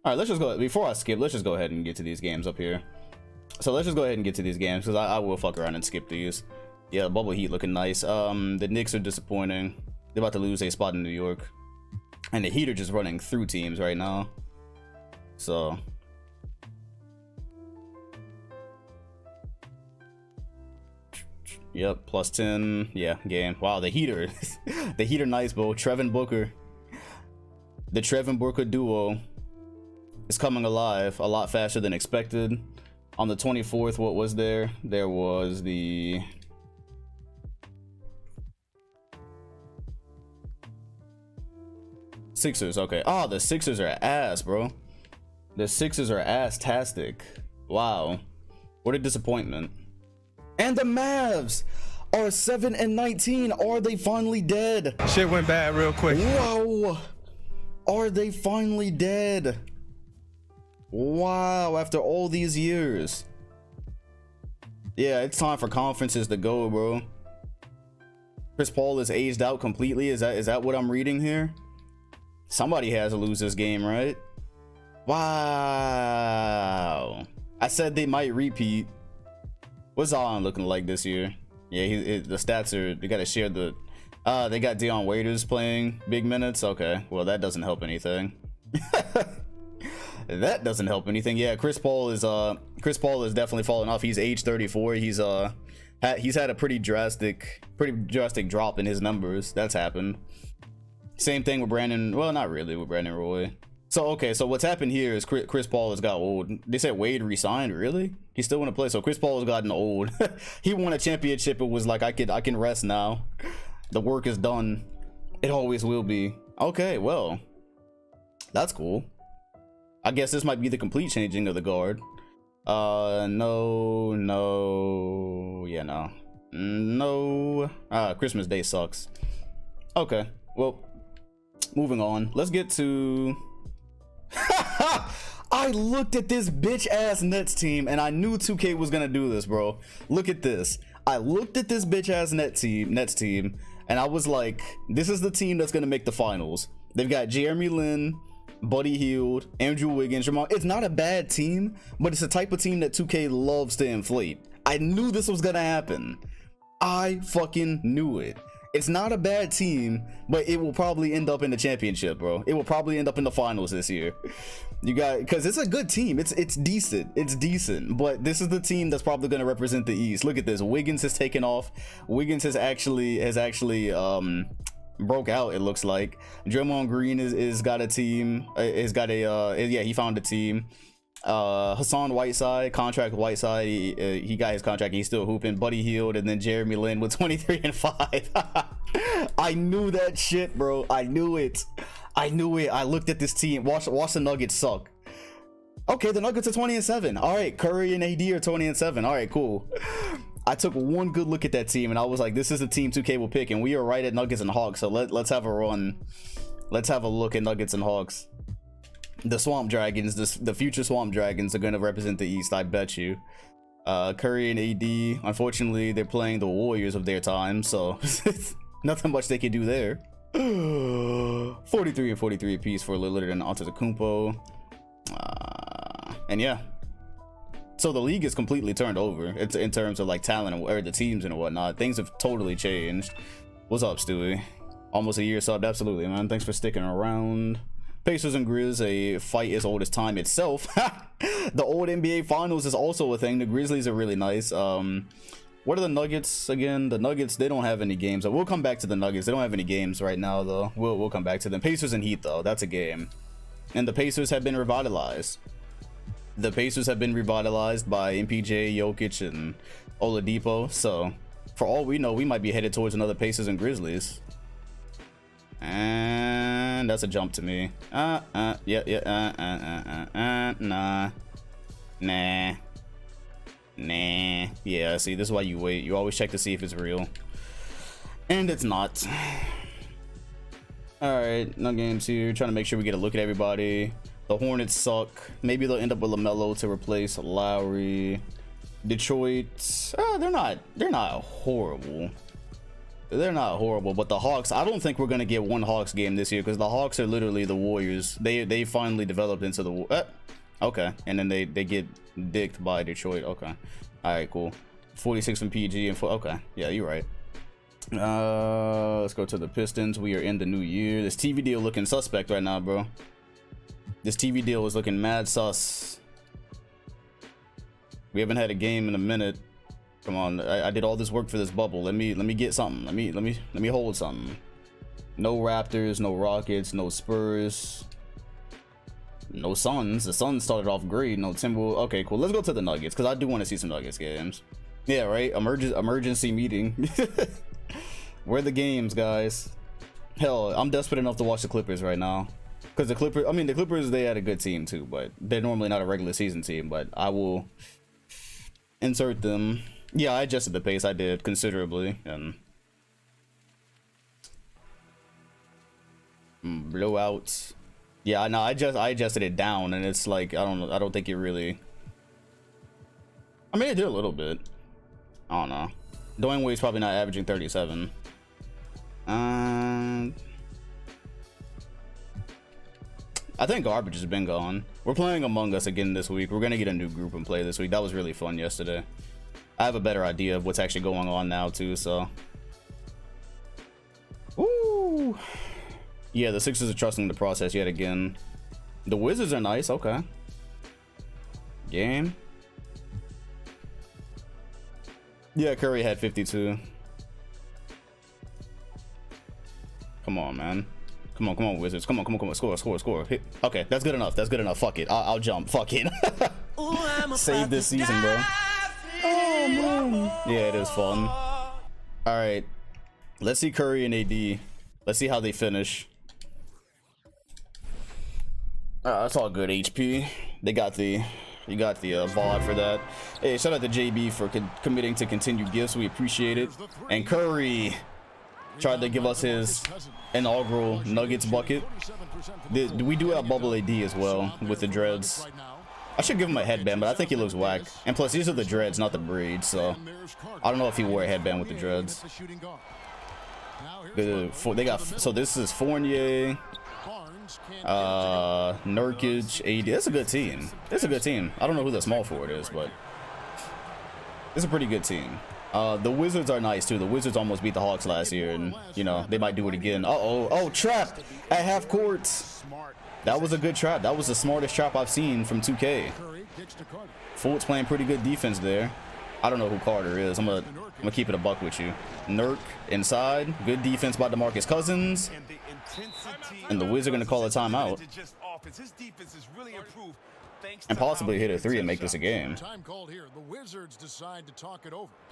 [SPEAKER 1] Alright, let's just go, before I skip, let's just go ahead and get to these games up here. So let's just go ahead and get to these games, because I will fuck around and skip these. Yeah, Bubble Heat looking nice. The Knicks are disappointing. They're about to lose a spot in New York. And the Heat are just running through teams right now. So... Yep, plus 10. Yeah, game. Wow, the Heater. The Heater nice, bro. Trevin Booker. The Trevin Booker duo is coming alive a lot faster than expected. On the 24th, what was there? There was the... Sixers. Okay. Oh, the Sixers are ass, bro. The Sixers are ass-tastic. Wow. What a disappointment. And the Mavs are 7-19. Are they finally dead?
[SPEAKER 5] Shit went bad real quick.
[SPEAKER 1] Wow. Are they finally dead? Wow, after all these years. Yeah, it's time for conferences to go, bro. Chris Paul is aged out completely. Is that what I'm reading here? Somebody has to lose this game, right? Wow. I said they might repeat. What's Zion looking like this year? Yeah, the stats are, they got to share the, they got Dion Waiters playing big minutes. Okay, well, that doesn't help anything. That doesn't help anything. Yeah, Chris Paul is definitely falling off. He's age 34. He's had a pretty drastic drop in his numbers. That's happened. Same thing with Brandon. Well, not really with Brandon Roy. So okay, so what's happened here is Chris Paul has got old. They said Wade resigned. Really? He still want to play. So Chris Paul has gotten old. He won a championship. It was like I can rest now. The work is done. It always will be. Okay, well, that's cool. I guess this might be the complete changing of the guard. No. Yeah, no. Christmas Day sucks. Okay, well, moving on. Let's get to... I looked at this bitch ass Nets team and I knew 2K was gonna do this, bro. Look at this. I looked at this bitch ass Nets team and I was like, this is the team that's gonna make the finals. They've got Jeremy Lin, Buddy Hield, Andrew Wiggins, Jamal. It's not a bad team, but it's the type of team that 2K loves to inflate. I knew this was gonna happen. I fucking knew it. It's not a bad team, but it will probably end up in the championship, bro. It will probably end up in the finals this year. You got, because it's a good team. It's decent. It's decent, but this is the team that's probably going to represent the East. Look at this. Wiggins has taken off. Wiggins has actually broke out, it looks like. Draymond Green is got a team. Yeah, he found a team. Hassan Whiteside, contract Whiteside, he got his contract and he's still hooping. Buddy Hield, and then Jeremy Lin with 23 and 5. I knew that shit, bro. I knew it. I looked at this team. Watch the Nuggets suck. Okay, the Nuggets are 20 and 7. All right, Curry and AD are 20 and 7. All right, cool. I took one good look at that team and I was like, this is the team 2K will pick, and we are right at Nuggets and Hawks. So let's have a run. Let's have a look at Nuggets and Hawks. The Swamp Dragons, the future Swamp Dragons are going to represent the East, I bet you. Curry and AD, unfortunately, they're playing the Warriors of their time, so nothing much they can do there. 43 and 43 apiece for Lillard and Antetokounmpo. And yeah. So the league is completely turned over. It's in terms of like talent or the teams and whatnot. Things have totally changed. What's up, Stewie? Almost a year subbed. Absolutely, man. Thanks for sticking around. Pacers and Grizz, a fight as old as time itself. The old NBA Finals is also a thing. The Grizzlies are really nice. What are the Nuggets again? The Nuggets, they don't have any games. We'll come back to the Nuggets. They don't have any games right now, though. We'll come back to them. Pacers and Heat, though. That's a game. And the Pacers have been revitalized. The Pacers have been revitalized by MPJ, Jokic, and Oladipo. So, for all we know, we might be headed towards another Pacers and Grizzlies. And that's a jump to me. Nah. Yeah, see, this is why you wait. You always check to see if it's real. And it's not. Alright, no games here. Trying to make sure we get a look at everybody. The Hornets suck. Maybe they'll end up with LaMelo to replace Lowry. Detroit, they're not horrible. They're not horrible, but the Hawks, I don't think we're gonna get one Hawks game this year because the Hawks are literally the Warriors. They finally developed into the okay, and then they get dicked by Detroit. Okay, all right, cool. 46 from PG and okay, yeah, you're right. Let's go to the Pistons. We are in the new year. This TV deal looking suspect right now, bro. This TV deal is looking mad sus. We haven't had a game in a minute. Come on, I did all this work for this bubble. Let me get something. Let me hold something. No Raptors, no Rockets, no Spurs, no Suns. The Suns started off great. No Timberwolves. Okay, cool. Let's go to the Nuggets because I do want to see some Nuggets games. Yeah, right. Emergency meeting. Where are the games, guys? Hell, I'm desperate enough to watch the Clippers right now. Because the Clippers, they had a good team too, but they're normally not a regular season team. But I will insert them. Yeah, I adjusted the pace. I did considerably, and blowouts. Yeah, no, I adjusted it down, and it's like I don't think it really. I mean, it did a little bit. I don't know. Dwayne Wade's probably not averaging 37. I think garbage has been gone. We're playing Among Us again this week. We're gonna get a new group and play this week. That was really fun yesterday. I have a better idea of what's actually going on now too, so. Woo! Yeah, the Sixers are trusting the process yet again. The Wizards are nice, okay. Game. Yeah, Curry had 52. Come on, man. Come on, Wizards. Come on. Score. Hit. Okay, that's good enough. Fuck it. I'll jump. Fuck it. Save this season, bro. Oh, man. Yeah, it is fun. All right. Let's see Curry and AD. Let's see how they finish. That's all good, HP. You got the VOD for that. Hey, shout out to JB for committing to continued gifts. We appreciate it. And Curry tried to give us his inaugural Nuggets bucket. We do have Bubble AD as well with the dreads. I should give him a headband, but I think he looks whack. And plus, these are the dreads, not the braids, so I don't know if he wore a headband with the dreads. So this is Fournier, Nurkic, AD. That's a good team. I don't know who the small forward is, but it's a pretty good team. The Wizards are nice too. The Wizards almost beat the Hawks last year, and you know they might do it again. Oh, trap at half court. That was a good trap. That was the smartest trap I've seen from 2K. Fultz playing pretty good defense there. I don't know who Carter is. I'm gonna keep it a buck with you. Nurk inside, good defense by DeMarcus Cousins, and the Wizards are gonna call a timeout and possibly hit a 3 and make this a game.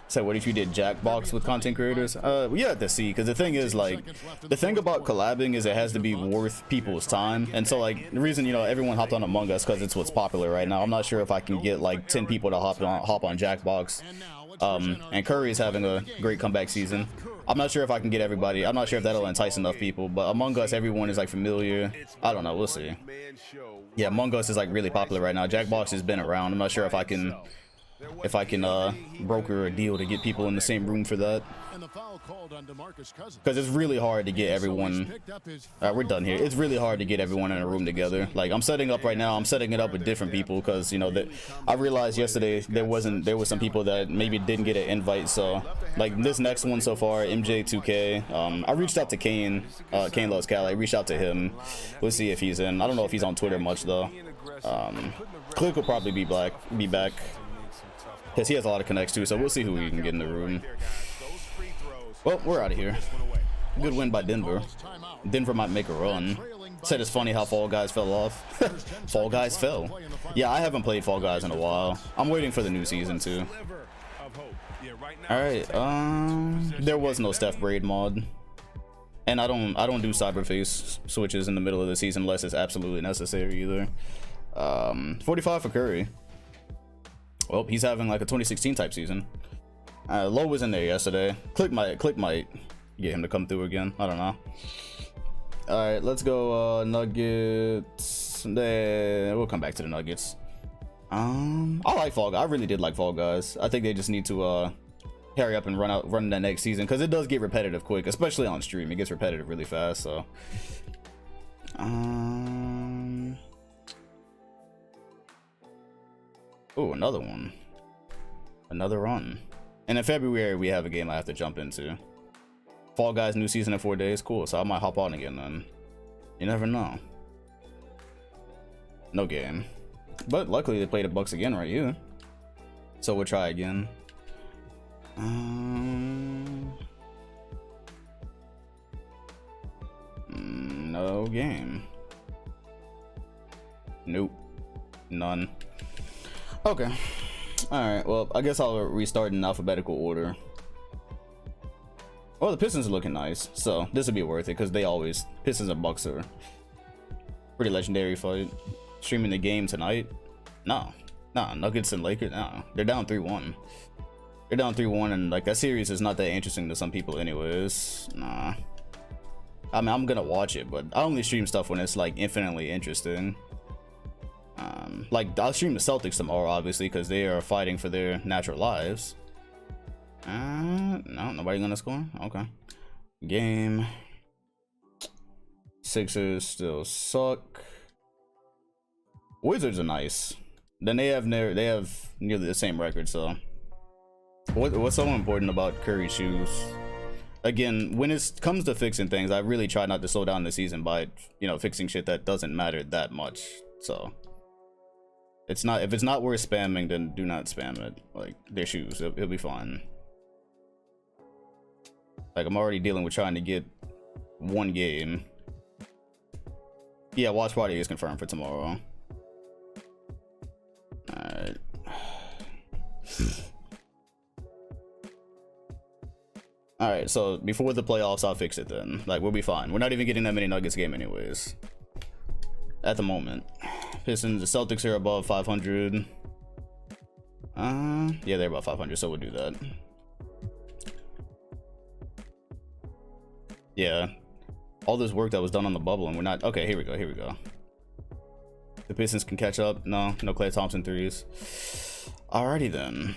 [SPEAKER 1] So what if you did Jackbox with content creators? We have to see, because the thing is, like, the thing about collabing is it has to be worth people's time. And so, like, the reason, you know, everyone hopped on Among Us because it's what's popular right now. I'm not sure if I can get like 10 people to hop on Jackbox. And Curry is having a great comeback season. I'm not sure if I can get everybody. I'm not sure if that'll entice enough people, but Among Us, everyone is like familiar. I don't know, we'll see. Yeah, Among Us is like really popular right now. Jackbox has been around. I'm not sure if I can broker a deal to get people in the same room for that, because it's really hard to get everyone. We're done here. It's really hard to get everyone in a room together. Like, I'm setting up right now. I'm setting it up with different people because, you know, that I realized yesterday there was some people that maybe didn't get an invite. So like this next one so far, MJ2K. I reached out to Kane. Kane Loves Cali. I reached out to him. Let's see if he's in. I don't know if he's on Twitter much though. Click will probably be back because he has a lot of connects too. So we'll see who we can get in the room. Well, we're out of here. Good win by Denver. Denver might make a run. Said it's funny how Fall Guys fell off. Fall Guys fell. Yeah, I haven't played Fall Guys in a while. I'm waiting for the new season too. Alright, there was no Steph Braid mod. And I don't do Cyberface switches in the middle of the season unless it's absolutely necessary either. 45 for Curry. Well, he's having like a 2016 type season. Low was in there yesterday. Click might get him to come through again. I don't know. All right, let's go Nuggets. We'll come back to the Nuggets. I like Fall Guys. I really did like Fall Guys. I think they just need to hurry up and run that next season, because it does get repetitive quick, especially on stream. It gets repetitive really fast. So oh, another one. Another run. And in February, we have a game I have to jump into. Fall Guys new season in 4 days. Cool. So I might hop on again then. You never know. No game. But luckily they played the Bucks again right here. So we'll try again. No game. Nope. None. Okay. Alright, well, I guess I'll restart in alphabetical order. Oh, the Pistons are looking nice, so this would be worth it because they always Pistons and Bucks are pretty legendary fight. Streaming the game tonight? No, Nuggets and Lakers. No, they're down 3-1. They're down 3-1, and like that series is not that interesting to some people, anyways. Nah. I mean, I'm gonna watch it, but I only stream stuff when it's like infinitely interesting. Like I'll stream the Celtics tomorrow, obviously, because they are fighting for their natural lives. No, nobody gonna score. Okay. Game. Sixers still suck. Wizards are nice. Then they have nearly the same record. So, what's so important about Curry's shoes? Again, when it comes to fixing things, I really try not to slow down the season by, you know, fixing shit that doesn't matter that much. So, if it's not worth spamming, then do not spam it. Like their shoes, it'll be fine. Like I'm already dealing with trying to get one game. Yeah, watch party is confirmed for tomorrow. Alright. Alright, so before the playoffs, I'll fix it then. Like, we'll be fine. We're not even getting that many Nuggets game anyways. At the moment. Pistons, the Celtics are above 500. Yeah, they're above 500, so we'll do that. Yeah. All this work that was done on the bubble, and we're not... Okay, here we go. The Pistons can catch up. No Klay Thompson threes. Alrighty then.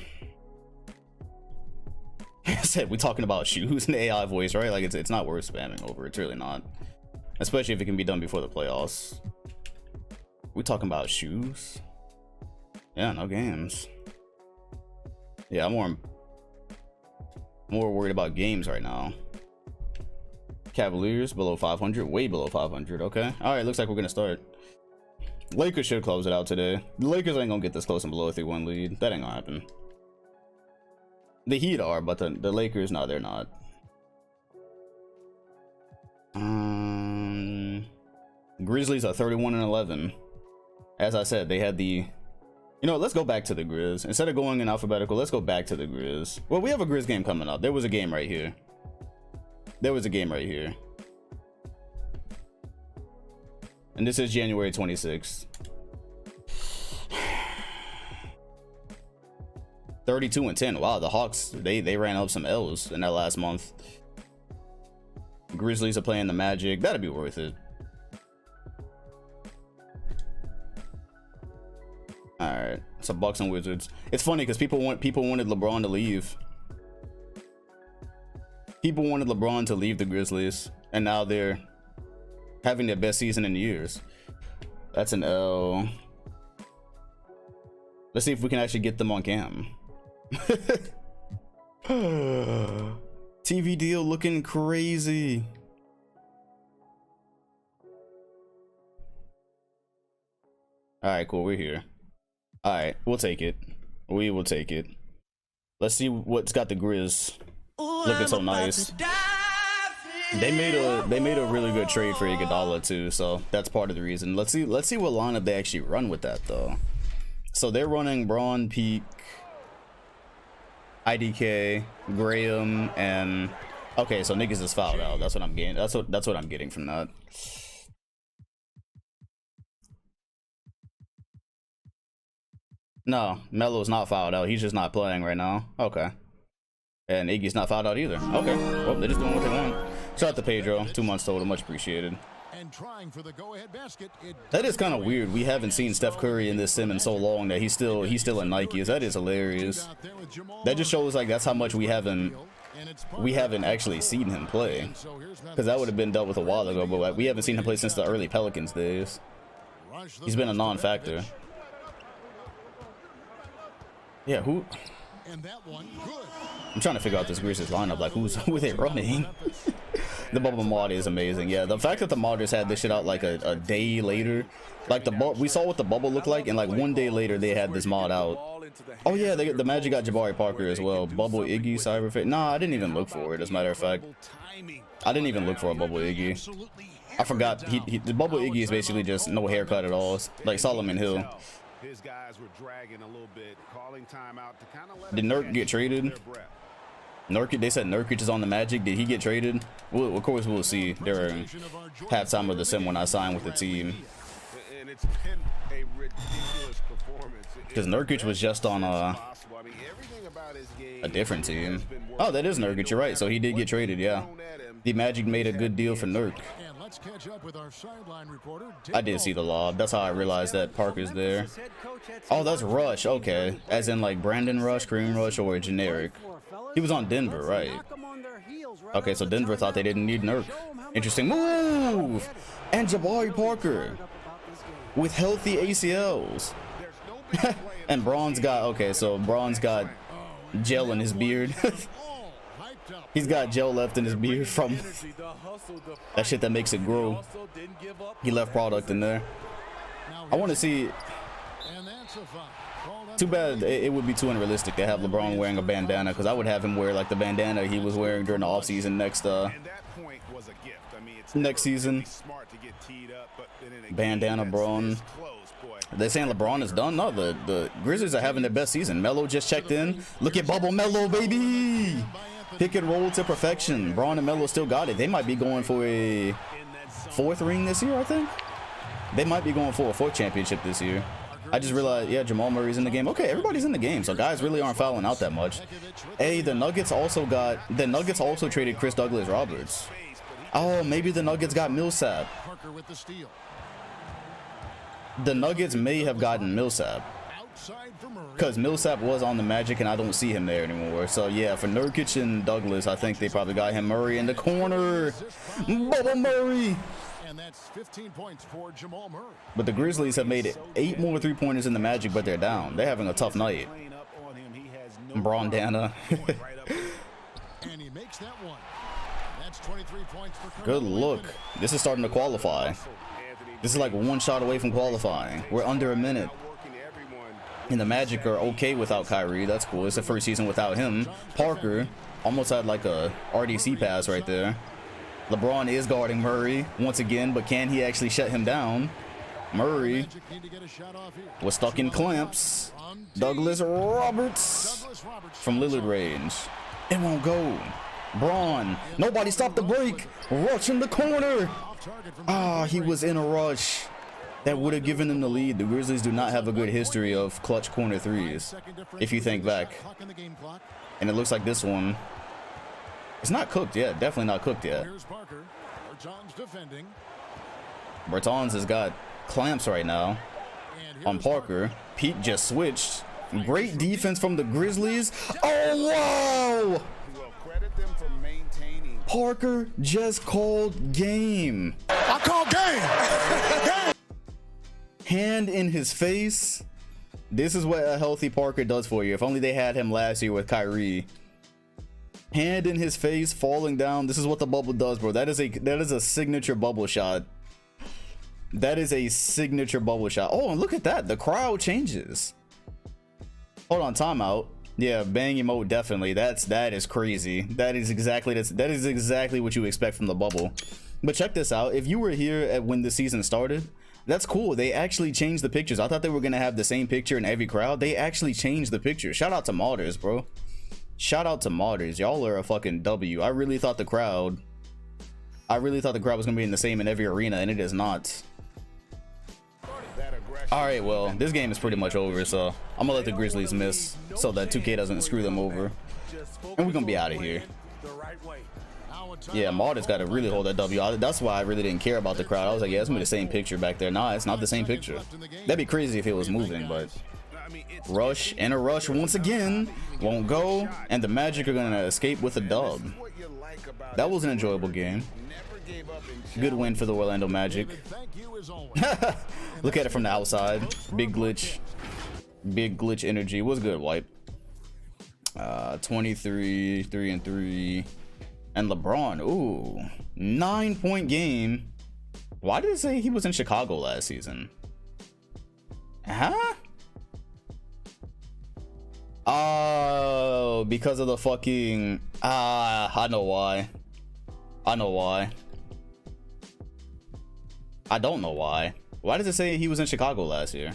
[SPEAKER 1] I said we're talking about shoes and AI voice, right? Like it's not worth spamming over. It's really not, especially if it can be done before the playoffs. We talking about shoes? Yeah, no games. Yeah, I'm more worried about games right now. Cavaliers below 500, way below 500. Okay, all right. Looks like we're gonna start. Lakers should close it out today. The Lakers ain't gonna get this close and below a 3-1 lead. That ain't gonna happen. The Heat are, but the Lakers, no, they're not. Grizzlies are 31-11. As I said, they had the... You know, let's go back to the Grizz. Instead of going in alphabetical, let's go back to the Grizz. Well, we have a Grizz game coming up. There was a game right here. And this is January 26th. 32-10. Wow, the Hawks, they ran up some L's in that last month. Grizzlies are playing the Magic. That'd be worth it. All right, so Bucks and Wizards. It's funny because people wanted LeBron to leave. People wanted LeBron to leave the Grizzlies, and now they're having their best season in years. That's an L. Let's see if we can actually get them on cam. TV deal looking crazy. All right, cool. We're here. All right, we'll take it. We will take it. Let's see what's got the Grizz looking so nice. They made a really good trade for Iguodala too, so that's part of the reason. Let's see what lineup they actually run with that though. So they're running Braun, Peak, IDK, Graham, and okay, so niggas is fouled out. That's what I'm getting. That's what I'm getting from that. No, Melo's not fouled out. He's just not playing right now. Okay. And Iggy's not fouled out either. Okay. Well, they're just doing what they want. Shout out to Pedro. 2 months total. Much appreciated.
[SPEAKER 4] And trying for the go-ahead basket.
[SPEAKER 1] That is kind of weird. We haven't seen Steph Curry in this sim in so long that he's still in Nikes. That is hilarious. That just shows like that's how much we haven't actually seen him play. Because that would have been dealt with a while ago, but we haven't seen him play since the early Pelicans days. He's been a non-factor. Yeah, who? I'm trying to figure out this Grizzlies lineup. Like, who are they running? The bubble mod is amazing. Yeah, the fact that the modders had this shit out like a day later, like we saw what the bubble looked like, and like 1 day later they had this mod out. Oh yeah, the Magic got Jabari Parker as well. Bubble Iggy, Cyberface. Nah, I didn't even look for it. As a matter of fact, I didn't even look for a Bubble Iggy. I forgot. The Bubble Iggy is basically just no haircut at all. It's like Solomon Hill.
[SPEAKER 5] His guys were dragging a little bit, calling timeout to kind of let
[SPEAKER 1] Did Nurk get traded? Nurkic, they said Nurkic is on the Magic. Did he get traded? Well, of course, we'll see during halftime of the sim when I sign with the team.
[SPEAKER 5] And it's been a ridiculous performance.
[SPEAKER 1] Because Nurkic was just on a different team. Oh, that is Nurkic. You're right. So he did get traded. Yeah, the Magic made a good deal for Nurk.
[SPEAKER 4] Let's catch up with our sideline reporter.
[SPEAKER 1] I did see the lob. That's how I realized that Parker's there. Oh, that's Rush. Okay, as in like Brandon Rush, Kareem Rush, or generic. He was on Denver, right? Okay, so Denver thought they didn't need Nurk. Interesting move. And Jabari Parker with healthy ACLs. And Braun's got, okay, so Braun's got gel in his beard. He's got gel left in his beard from that shit that makes it grow. He left product in there. I want to see. Too bad it would be too unrealistic to have LeBron wearing a bandana, because I would have him wear like the bandana he was wearing during the offseason next season. Bandana Braun. They're saying LeBron is done. No, the Grizzlies are having their best season. Melo just checked in. Look at Bubble Melo, baby. Pick and roll to perfection. Braun and Melo still got it. They might be going for a 4th ring this year, I think. They might be going for a 4th championship this year. I just realized, yeah, Jamal Murray's in the game. Okay, everybody's in the game, so guys really aren't fouling out that much. Hey, the Nuggets also traded Chris Douglas Roberts. Oh, maybe the Nuggets got Millsap. The Nuggets may have gotten Millsap, because Millsap was on the Magic and I don't see him there anymore. So yeah, for Nurkic and Douglas, I think they probably got him. Murray in the corner. Bubba Murray.
[SPEAKER 4] And that's 15 points for Jamal Murray.
[SPEAKER 1] But the Grizzlies have made it 8 more 3-pointers in the Magic, but they're down. They're having a tough night. Braun Dana.
[SPEAKER 4] And he makes that one. That's 23 points for
[SPEAKER 1] Good look. This is starting to qualify. This is like 1 shot away from qualifying. We're under a minute. And the Magic are okay without Kyrie. That's cool. It's the first season without him. Parker almost had like a RDC pass right there. LeBron is guarding Murray once again, but can he actually shut him down? Murray was stuck in clamps. Douglas Roberts from Lillard range. It won't go. Braun. Nobody stopped the break. Rush in the corner. Ah, he was in a rush. That would have given them the lead. The Grizzlies do not have a good history of clutch corner threes, if you think back. And it looks like this one. It's not cooked yet. Definitely not cooked yet. Bertans has got clamps right now on Parker. Pete just switched. Great defense from the Grizzlies. Oh, wow! Parker just called game.
[SPEAKER 4] I call game.
[SPEAKER 1] Hand in his face. This is what a healthy Parker does for you. If only they had him last year with Kyrie. Hand in his face, falling down. This is what the bubble does, bro. That is a signature bubble shot. That is a signature bubble shot. Oh, and look at that. The crowd changes. Hold on, timeout. Yeah, bang emote, definitely. That is crazy. That is exactly what you expect from the bubble. But check this out. If you were here when the season started, that's cool. They actually changed the pictures. I thought they were gonna have the same picture in every crowd. They actually changed the picture. Shout out to Modders, bro. Shout out to Modders. Y'all are a fucking W. I really thought the crowd was gonna be in the same in every arena, and it is not. All right, well, this game is pretty much over, so I'm gonna let the Grizzlies miss so that 2K doesn't screw them over, and we're gonna be out of here. Yeah, Modders got to really hold that W. That's why I really didn't care about the crowd. I was like, yeah, it's gonna be the same picture back there. Nah, it's not the same picture. That'd be crazy if it was moving, but Rush and a rush once again won't go, and the Magic are gonna escape with a dub. That was an enjoyable game. Good win for the Orlando Magic. Look at it from the outside. Big glitch energy. Was good, Wipe. 23 3-3, and LeBron, ooh, 9-point game. Why did it say he was in Chicago last season? Huh? Oh, because of the fucking I know why. I don't know why. Why does it say he was in Chicago last year?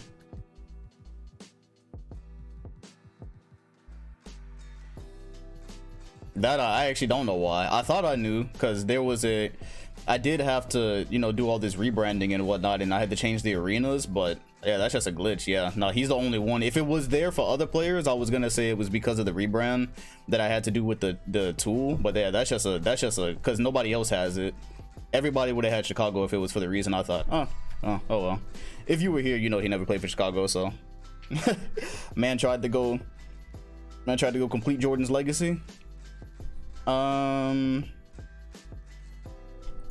[SPEAKER 1] That I actually don't know why. I thought I knew because there was I did have to, you know, do all this rebranding and whatnot, and I had to change the arenas, but yeah, that's just a glitch. Yeah, no, he's the only one. If it was there for other players, I was gonna say it was because of the rebrand that I had to do with the tool, but yeah, that's just a because nobody else has it. Everybody would have had Chicago if it was for the reason. I thought, oh well. If you were here, you know he never played for Chicago, so man tried to go complete Jordan's legacy.